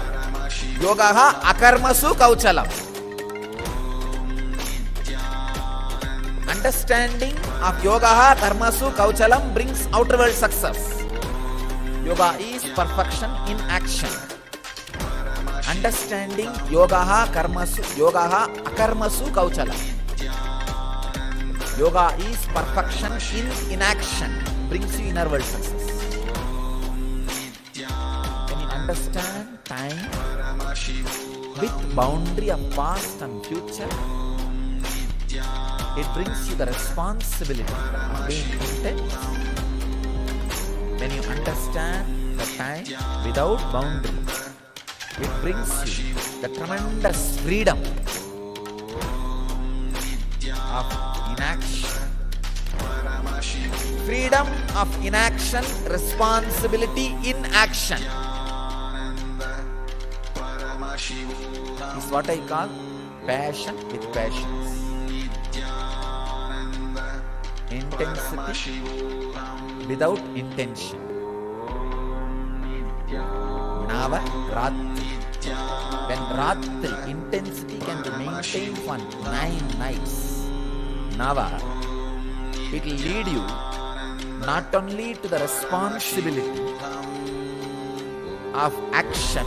yogaha akarmasu kauchalam. Understanding of yogaha karmasu kauchalam brings outer world success. Yoga is perfection in action. understanding yogaha akarmasu kauchala. Yoga is perfection in inaction, brings you inner world success. When you understand time with boundary of past and future, it brings you the responsibility of being intense. When you understand the time without boundary, it brings you the tremendous freedom of inaction. Freedom of inaction, responsibility in action is what I call passion with patience. Intensity without intention. Nava Ratri. When Ratri, intensity can be maintained for 9 nights. Nava, it will lead you not only to the responsibility of action,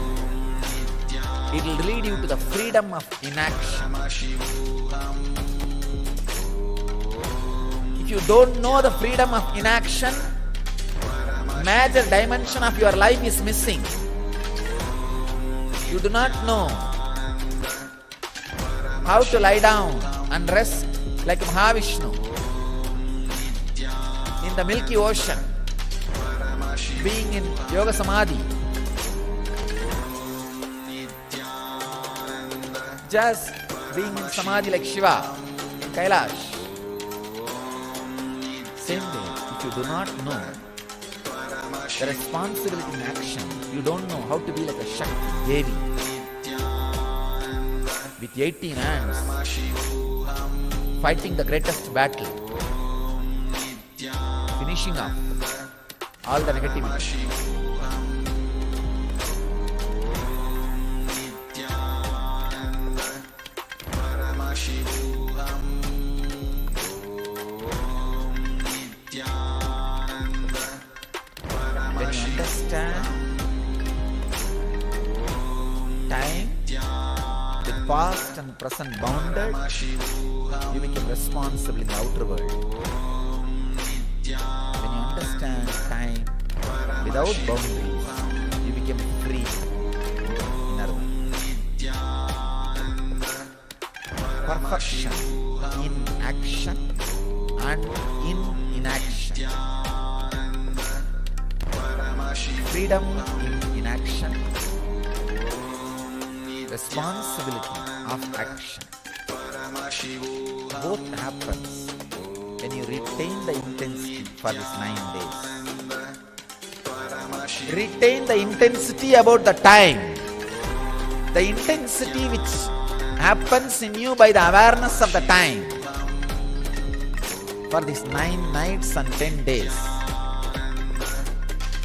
it will lead you to the freedom of inaction. If you don't know the freedom of inaction, major dimension of your life is missing. You do not know how to lie down and rest like Mahavishnu in the Milky Ocean, being in Yoga Samadhi. Just being in Samadhi like Shiva, Kailash. Same way, if you do not know the responsibility in action, you don't know how to be like a Shakti Devi with 18 hands fighting the greatest battle, finishing off all the negativity. When you understand time, the past and present bounded, you become responsible in the outer world. When you understand time without boundaries, you become free in inner world. Perfection in action and in inaction. Freedom in inaction. Responsibility of action. Both happens when you retain the intensity for these 9 days. Retain the intensity about the time. The intensity which happens in you by the awareness of the time. For these 9 nights and 10 days.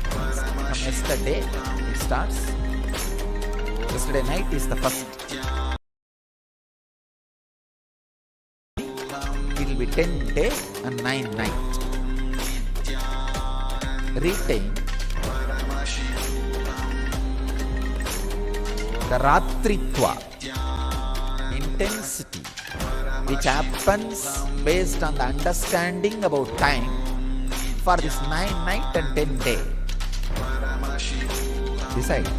From yesterday it starts. Yesterday night is the first. It will be 10 day and 9 night. Retain the Ratritva, intensity which happens based on the understanding about time for this 9 night and 10 day. Decide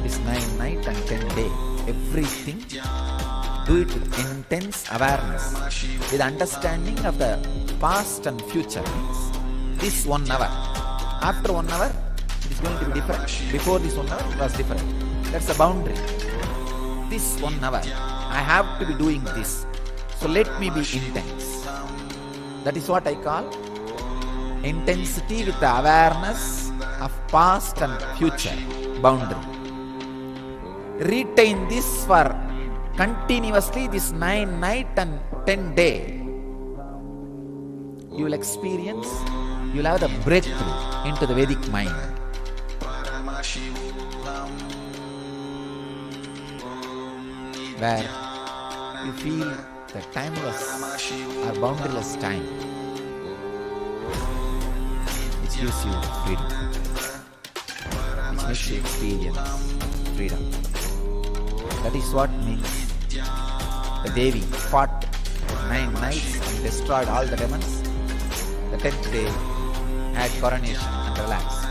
this 9 night and 10 day, everything do it with intense awareness, with understanding of the past and future. Means this 1 hour, after 1 hour it is going to be different. Before this 1 hour it was different. That's a boundary. This 1 hour I have to be doing this, so let me be intense. That is what I call intensity with the awareness of past and future boundary. Retain this for continuously this 9 night and 10 day. You will experience, you will have the breakthrough into the Vedic mind. Where you feel the timeless or boundaryless time, which gives you freedom, which makes you experience freedom. That is what means the Devi fought 9 nights and destroyed all the demons. The 10th day had coronation and relaxed.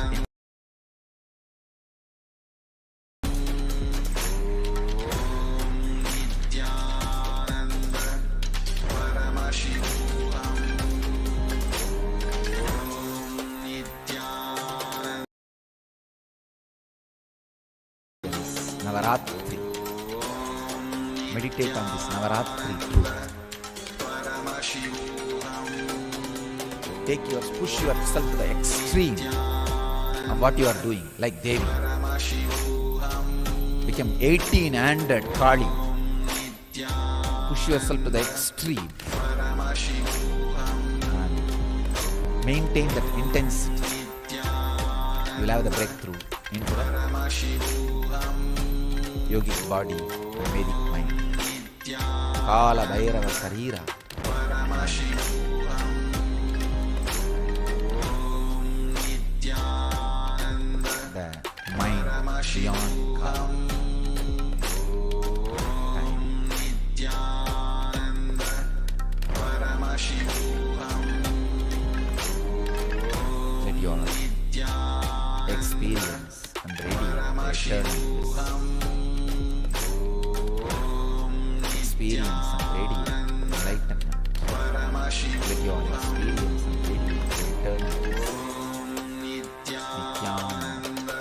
Navaratri. Meditate on this Navaratri truth. Push yourself to the extreme of what you are doing, like Devi. Become 18-handed Kali. Push yourself to the extreme and maintain that intensity. You will have the breakthrough into the yogic body and Vedic mind. Kala Bhairava Sarira. The mind beyond time. Let your experience and radiate experience and radiate enlightenment. Let your experience and radiate eternity. Nithyananda.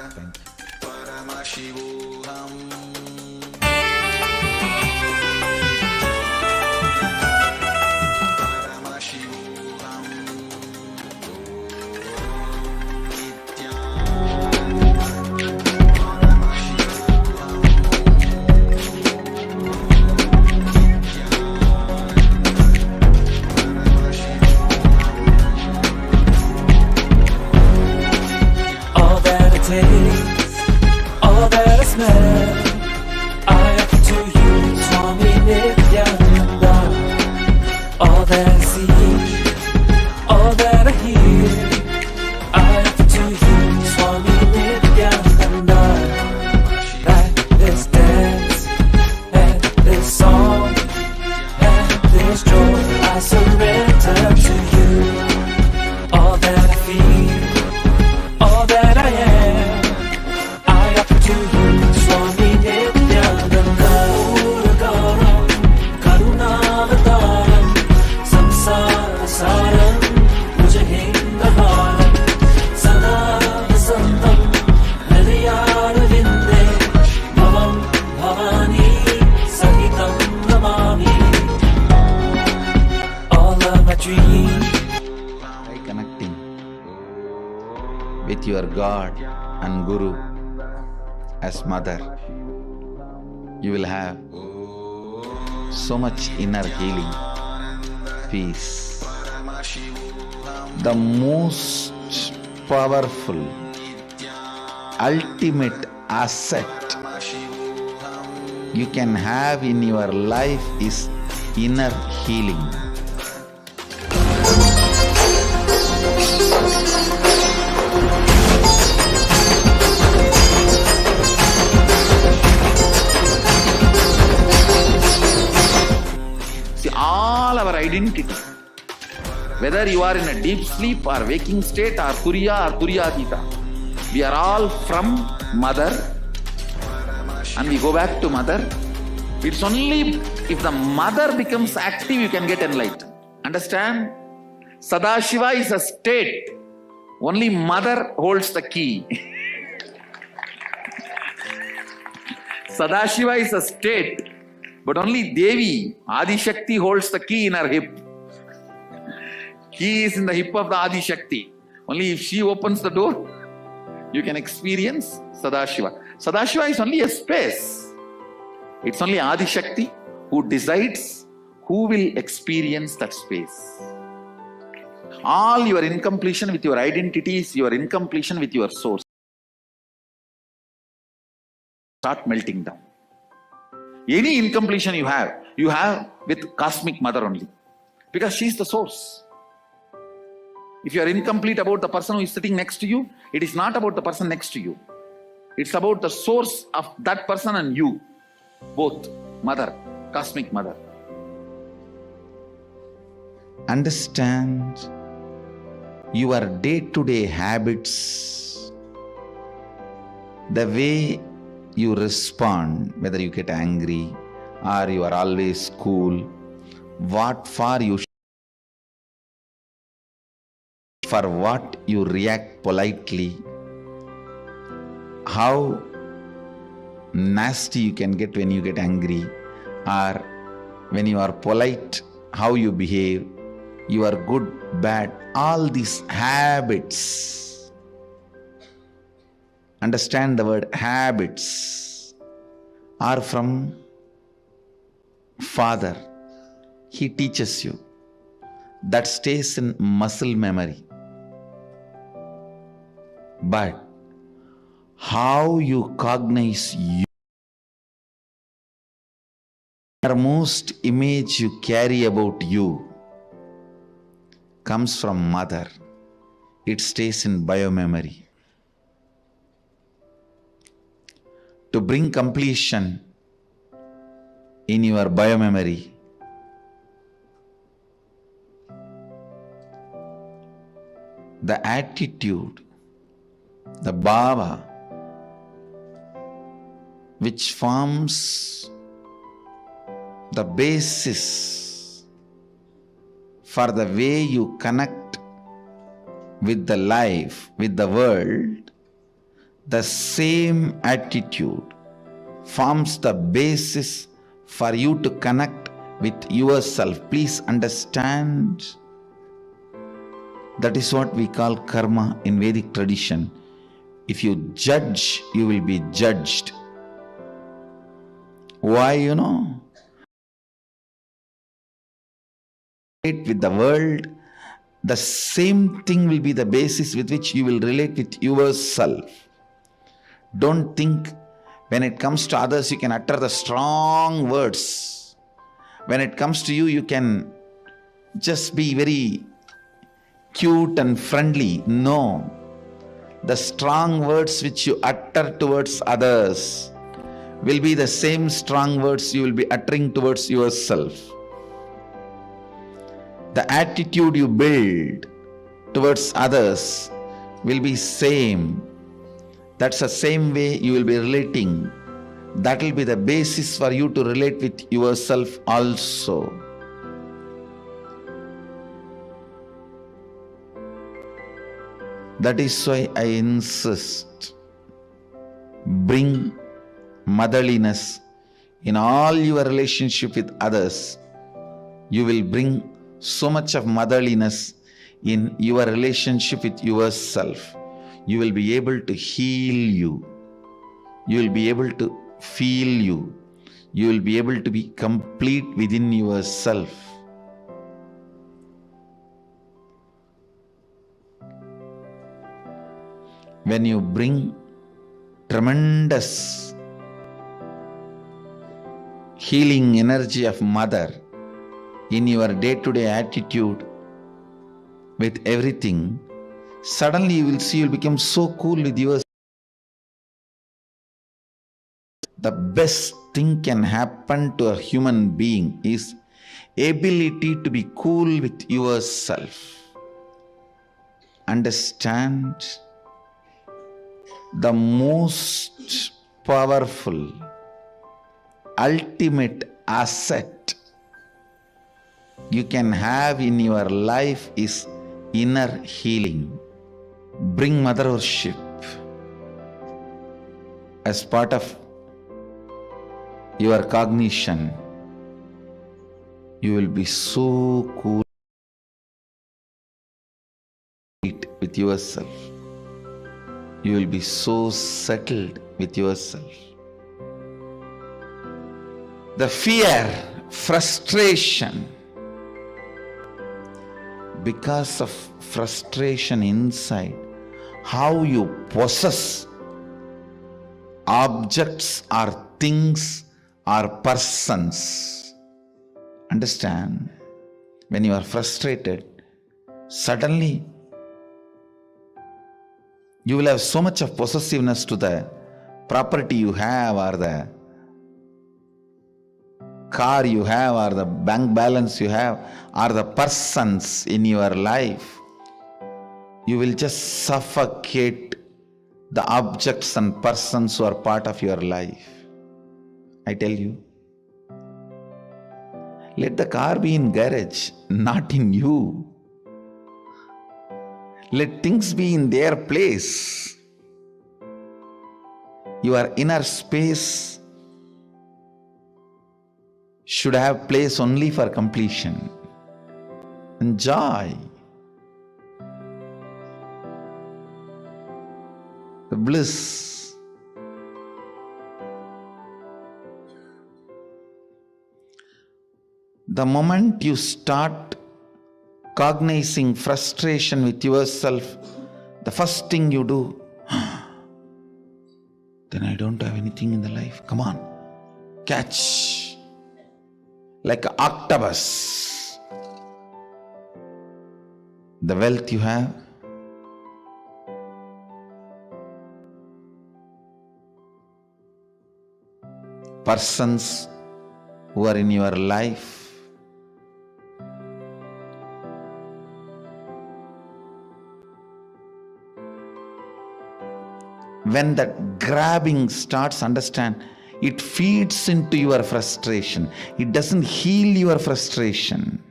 Thank you. All that I smell, I offer to you, Swami Nithyananda. All that I see, all that I hear, I offer to you, Swami Nithyananda. Like this dance, and this song, and this joy, I surrender to you. All that I feel, all that I am, I offer to you, Swami Nithyananda. Uragaram, Karunavataram, Samsara Saram, Bhujahendaharam, Sada Vasantam, Hridayara Vinde, Bhavam Bhavani, Sahitam Namami. All of my dreams, By connecting with your God and Guru as mother, you will have so much inner healing, peace. The most powerful, ultimate asset you can have in your life is inner healing. See, all our identity, whether you are in a deep sleep or waking state or Turiya or Turyatita, we are all from mother and we go back to mother. It's only if the mother becomes active you can get enlightened. Understand? Sadashiva is a state. Only mother holds the key. Sadashiva is a state, but only Devi, Adi Shakti, holds the key in her hip. Key is in the hip of the Adi Shakti. Only if she opens the door, you can experience Sadashiva. Sadashiva is only a space. It's only Adi Shakti who decides who will experience that space. All your incompletion with your identity is your incompletion with your source. Start melting down. Any incompletion you have with cosmic mother only. Because she is the source. If you are incomplete about the person who is sitting next to you, it is not about the person next to you. It's about the source of that person and you. both, mother, cosmic mother. Understand your day-to-day habits, the way you respond, whether you get angry or you are always cool, what for you, for what you react politely, how nasty you can get when you get angry, or when you are polite, how you behave, you are good, bad, all these habits. Understand the word habits are from Father. He teaches you. That stays in muscle memory. But how you cognize your most image you carry about you comes from mother. It stays in biomemory. To bring completion in your biomemory, the attitude, the bhava, which forms the basis for the way you connect with the life, with the world, the same attitude forms the basis for you to connect with yourself. Please understand, that is what we call karma in Vedic tradition. If you judge, you will be judged. Why, with the world, the same thing will be the basis with which you will relate with yourself. Don't think when it comes to others you can utter the strong words. When it comes to you, you can just be very cute and friendly. No. The strong words which you utter towards others will be the same strong words you will be uttering towards yourself. The attitude you build towards others will be same. That's the same way you will be relating. That will be the basis for you to relate with yourself also. That is why I insist, bring motherliness in all your relationship with others. You will bring so much of motherliness in your relationship with yourself. You will be able to heal you. You will be able to feel you. You will be able to be complete within yourself. When you bring tremendous healing energy of mother in your day-to-day attitude with everything, suddenly you will see you'll become so cool with yourself. The best thing can happen to a human being is ability to be cool with yourself. Understand, the most powerful, ultimate asset you can have in your life is inner healing. Bring mother worship as part of your cognition. You will be so cool with yourself. You will be so settled with yourself. The fear, frustration, because of frustration inside, how you possess objects or things or persons. Understand? When you are frustrated, suddenly you will have so much of possessiveness to the property you have or the car you have, or the bank balance you have, or the persons in your life, you will just suffocate the objects and persons who are part of your life. I tell you, let the car be in garage, not in you. Let things be in their place. Your inner space should have place only for completion and joy, the bliss. The moment you start cognizing frustration with yourself, the first thing you do, then I don't have anything in the life. Come on, catch like an octopus the wealth you have. Persons who are in your life. When that grabbing starts, understand, it feeds into your frustration. It doesn't heal your frustration.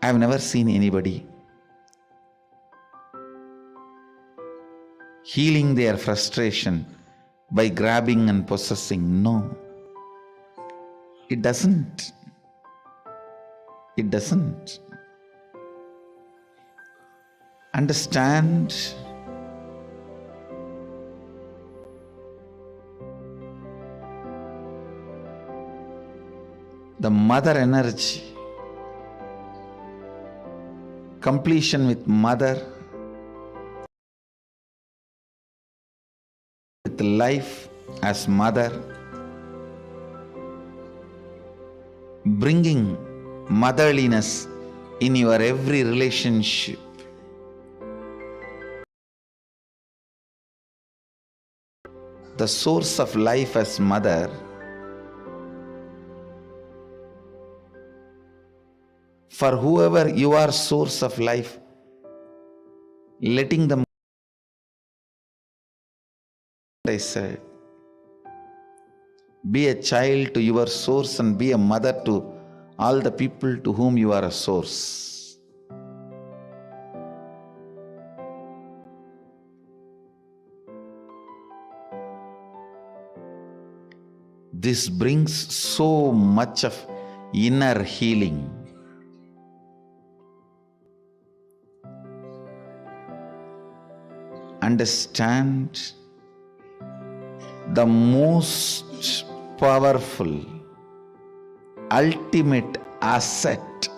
I've never seen anybody healing their frustration by grabbing and possessing. No. It doesn't. It doesn't. Understand the mother energy, completion with mother, with life as mother, bringing motherliness in your every relationship. The source of life as mother, for whoever you are source of life, letting them, I said, be a child to your source and be a mother to all the people to whom you are a source. This brings so much of inner healing. Understand, the most powerful, ultimate asset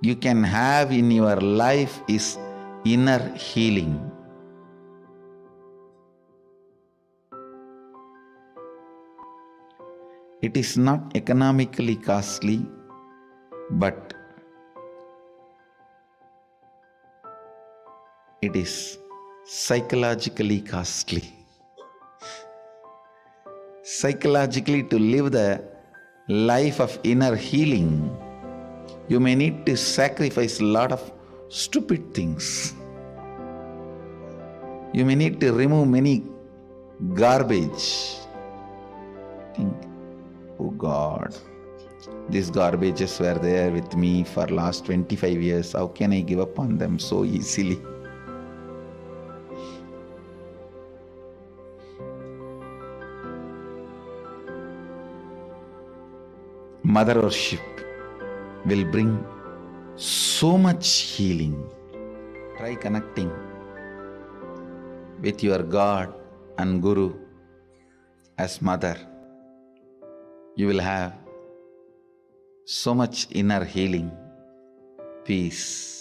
you can have in your life is inner healing. It is not economically costly, but it is psychologically costly. Psychologically, to live the life of inner healing, you may need to sacrifice a lot of stupid things. You may need to remove many garbage. Think, oh God, these garbages were there with me for last 25 years. How can I give up on them so easily? Mother worship will bring so much healing. Try connecting with your God and Guru as mother. You will have so much inner healing, peace.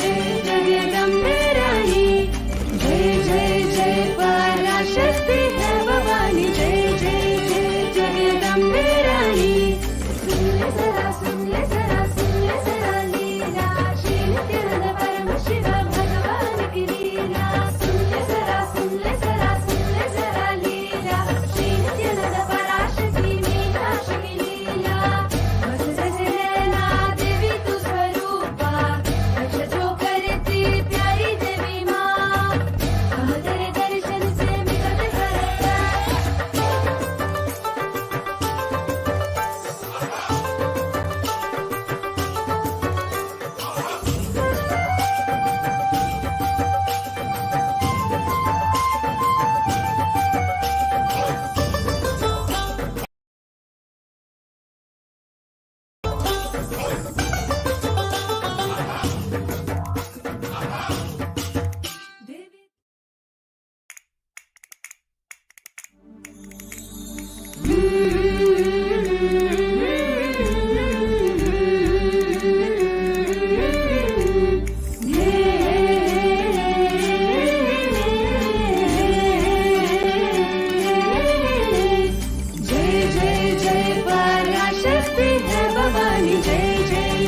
जय जगदम्बे रानी, जय जय जय पराशक्ति है भवानी, जय जय जय जगदम्बे रानी। सुन ले जरा सुन ले जरा सुन ले जरा लीला, श्री नित्यानंद परम शिव भगवान की लीला। सुन ले जरा सुन ले जरा सुन ले जरा लीला, श्री नित्यानंद पराशक्ति मीनाक्षी की लीला। बस जैसे नैना देवी तू स्वरूपा, रक्षा जो करती प्यारी देवी माँ। हम तेरे दर्शन से मिलते करता। जय जय जय पराशक्ति है भवानी, जय जय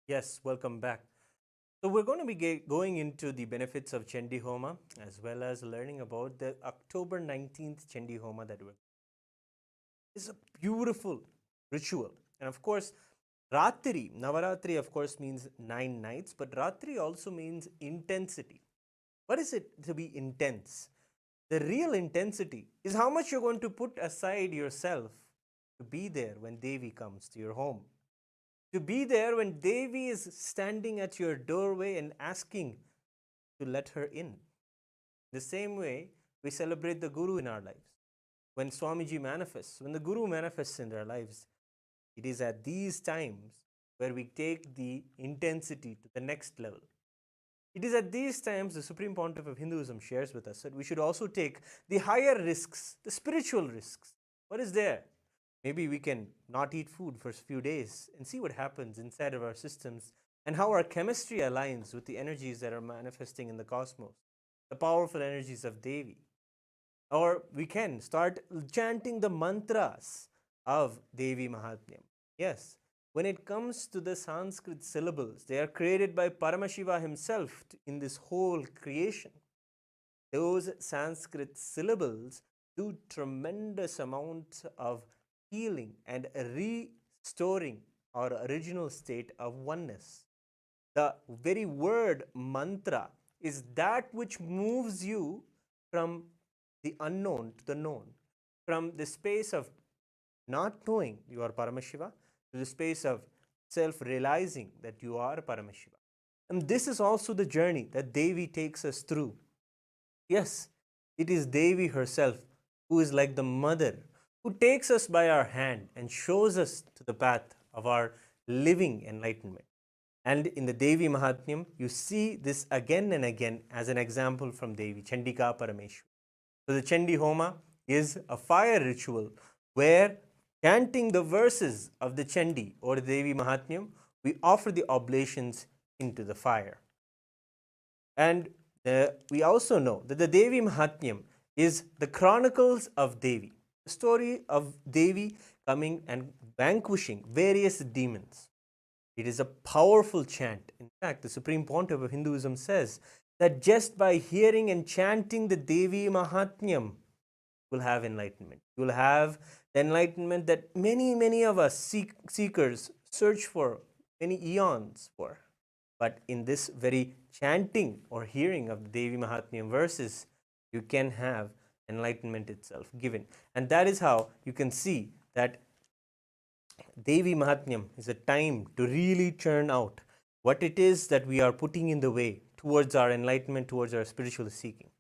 Yes, welcome back. So we're going to be going into the benefits of Chandi Homa as well as learning about the October 19th Chandi Homa that we're. It's a beautiful ritual. And of course, Ratri, Navaratri of course means 9 nights, but Ratri also means intensity. What is it to be intense? The real intensity is how much you're going to put aside yourself to be there when Devi comes to your home. To be there when Devi is standing at your doorway and asking to let her in. The same way we celebrate the Guru in our lives. When Swamiji manifests, when the Guru manifests in their lives, it is at these times where we take the intensity to the next level. It is at these times the Supreme Pontiff of Hinduism shares with us that we should also take the higher risks, the spiritual risks. What is there? Maybe we can not eat food for a few days and see what happens inside of our systems and how our chemistry aligns with the energies that are manifesting in the cosmos, the powerful energies of Devi. Or we can start chanting the mantras of Devi Mahatmyam. Yes, when it comes to the Sanskrit syllables, they are created by Paramashiva himself in this whole creation. Those Sanskrit syllables do tremendous amount of healing and restoring our original state of oneness. The very word mantra is that which moves you from the unknown to the known, from the space of not knowing you are Paramashiva to the space of self realizing that you are Paramashiva. And this is also the journey that Devi takes us through. Yes, it is Devi herself who is like the mother who takes us by our hand and shows us to the path of our living enlightenment. And in the Devi Mahatmyam, you see this again and again as an example from Devi, Chandika Parameshwari. So the Chandi Homa is a fire ritual where chanting the verses of the Chandi or the Devi Mahatmyam, we offer the oblations into the fire. And we also know that the Devi Mahatmyam is the chronicles of Devi, the story of Devi coming and vanquishing various demons. It is a powerful chant. In fact, the Supreme Pontiff of Hinduism says that just by hearing and chanting the Devi Mahatmyam, you will have enlightenment. You will have the enlightenment that many of us seekers search for many eons for. But in this very chanting or hearing of the Devi Mahatmyam verses, you can have enlightenment itself given. And that is how you can see that Devi Mahatmyam is a time to really churn out what it is that we are putting in the way towards our enlightenment, towards our spiritual seeking.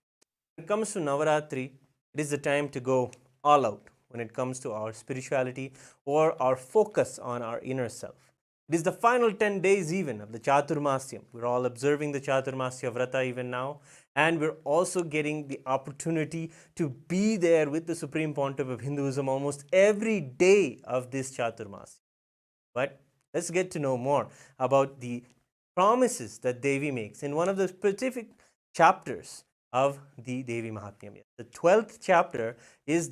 When it comes to Navaratri, it is the time to go all out when it comes to our spirituality or our focus on our inner self. It is the final 10 days even of the Chaturmasyam. We're all observing the Chaturmasya Vrata even now, and we're also getting the opportunity to be there with the Supreme Pontiff of Hinduism almost every day of this Chaturmasya. But let's get to know more about the promises that Devi makes in one of the specific chapters of the Devi Mahatmyam. The 12th chapter is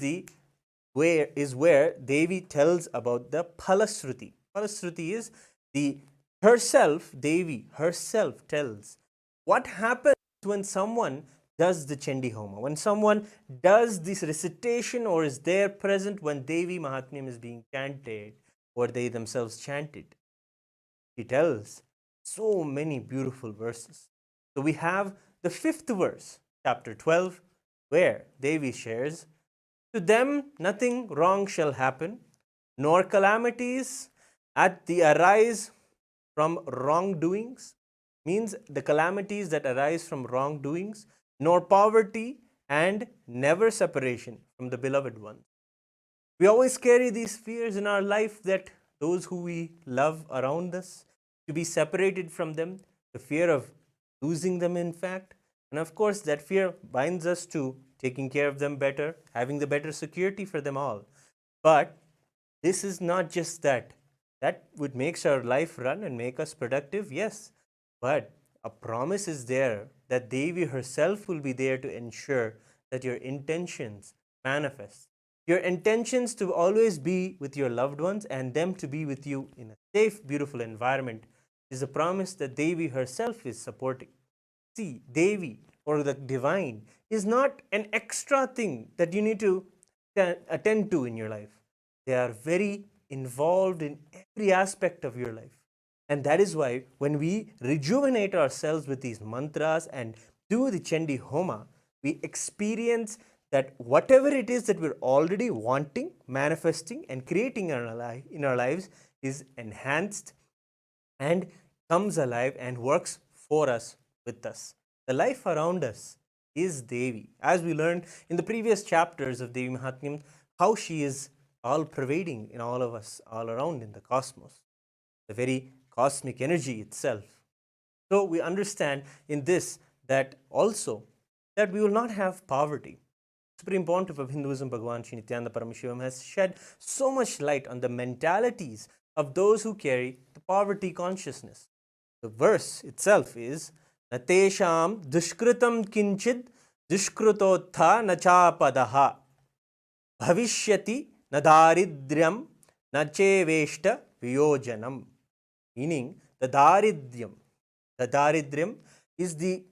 where Devi tells about the Phalasruti. Phalasruti is the herself, Devi herself tells what happens when someone does the Chandi Homa, when someone does this recitation or is there present when Devi Mahatmyam is being chanted or they themselves chant it. She tells so many beautiful verses. So we have the 5th verse, chapter 12, where Devi shares, "To them nothing wrong shall happen, nor calamities at the arise from wrongdoings," means the calamities that arise from wrongdoings, "nor poverty and never separation from the beloved ones." We always carry these fears in our life that those who we love around us, to be separated from them, the fear of losing them, in fact. And of course, that fear binds us to taking care of them better, having the better security for them all. But this is not just that. That would make our life run and make us productive, yes. But a promise is there that Devi herself will be there to ensure that your intentions manifest. Your intentions to always be with your loved ones and them to be with you in a safe, beautiful environment is a promise that Devi herself is supporting. See, Devi or the divine is not an extra thing that you need to attend to in your life. They are very involved in every aspect of your life. And that is why when we rejuvenate ourselves with these mantras and do the Chandi Homa, we experience that whatever it is that we're already wanting, manifesting, and creating in our lives is enhanced and comes alive and works for us, with us. The life around us is Devi. As we learned in the previous chapters of Devi Mahatmyam, how she is all pervading in all of us, all around in the cosmos, the very cosmic energy itself. So we understand in this that also that we will not have poverty. Supreme Pontiff of Hinduism, Bhagavan Sri Nithyananda Paramashivam, has shed so much light on the mentalities of those who carry the poverty consciousness. The verse itself is Natesham dushkritam kinchid dushkrutotha nachapadaha bhavishyati nadaridryam nacheveshta viyojanam. Meaning, the daridryam is the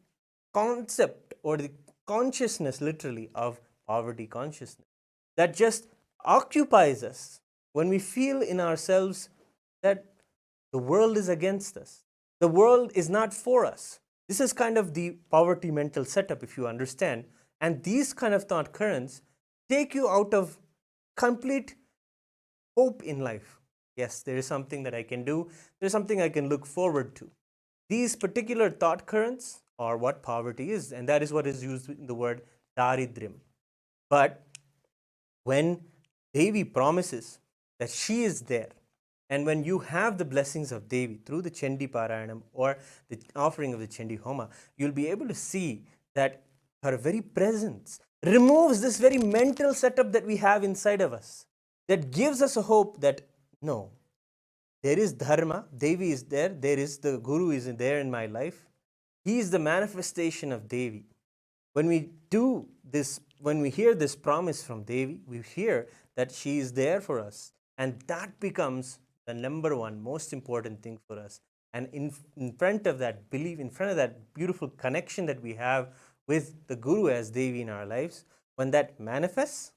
concept or the consciousness, literally, of poverty consciousness that just occupies us when we feel in ourselves that the world is against us. The world is not for us. This is kind of the poverty mental setup, if you understand. And these kind of thought currents take you out of complete hope in life. Yes, there is something that I can do, there's something I can look forward to. These particular thought currents are what poverty is, and that is what is used in the word daridryam. But when Devi promises that she is there, and when you have the blessings of Devi through the Chandi Parayanam or the offering of the Chandi Homa, you'll be able to see that her very presence removes this very mental setup that we have inside of us, that gives us a hope that no, there is dharma, Devi is there, there is the Guru is there in my life. He is the manifestation of Devi. When we do this, when we hear this promise from Devi, we hear that she is there for us. And that becomes the number one most important thing for us. And in front of that belief, in front of that beautiful connection that we have with the Guru as Devi in our lives, when that manifests,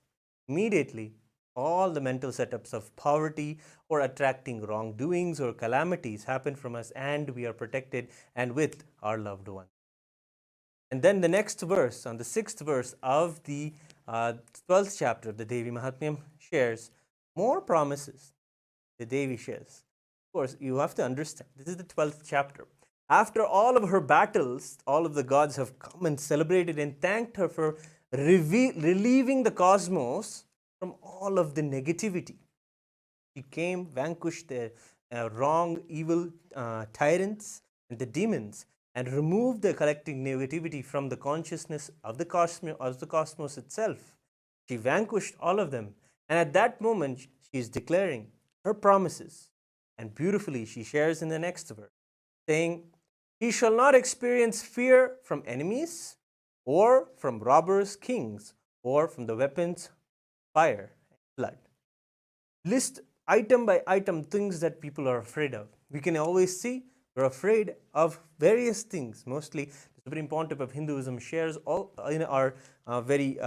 immediately all the mental setups of poverty or attracting wrongdoings or calamities happen from us, and we are protected and with our loved one. And then the next verse, on the 6th verse of the 12th chapter of the Devi Mahatmyam, shares more promises the Devi shares. Of course, you have to understand, this is the 12th chapter. After all of her battles, all of the gods have come and celebrated and thanked her for relieving the cosmos from all of the negativity. She came, vanquished the wrong, evil tyrants and the demons, and removed the collective negativity from the consciousness of the cosmos itself. She vanquished all of them. And at that moment, she is declaring her promises. And beautifully, she shares in the next verse, saying, "He shall not experience fear from enemies, or from robbers, kings, or from the weapons, fire, and blood." List item by item things that people are afraid of. We can always see we're afraid of various things. Mostly, the Supreme Pontiff of Hinduism shares all in our very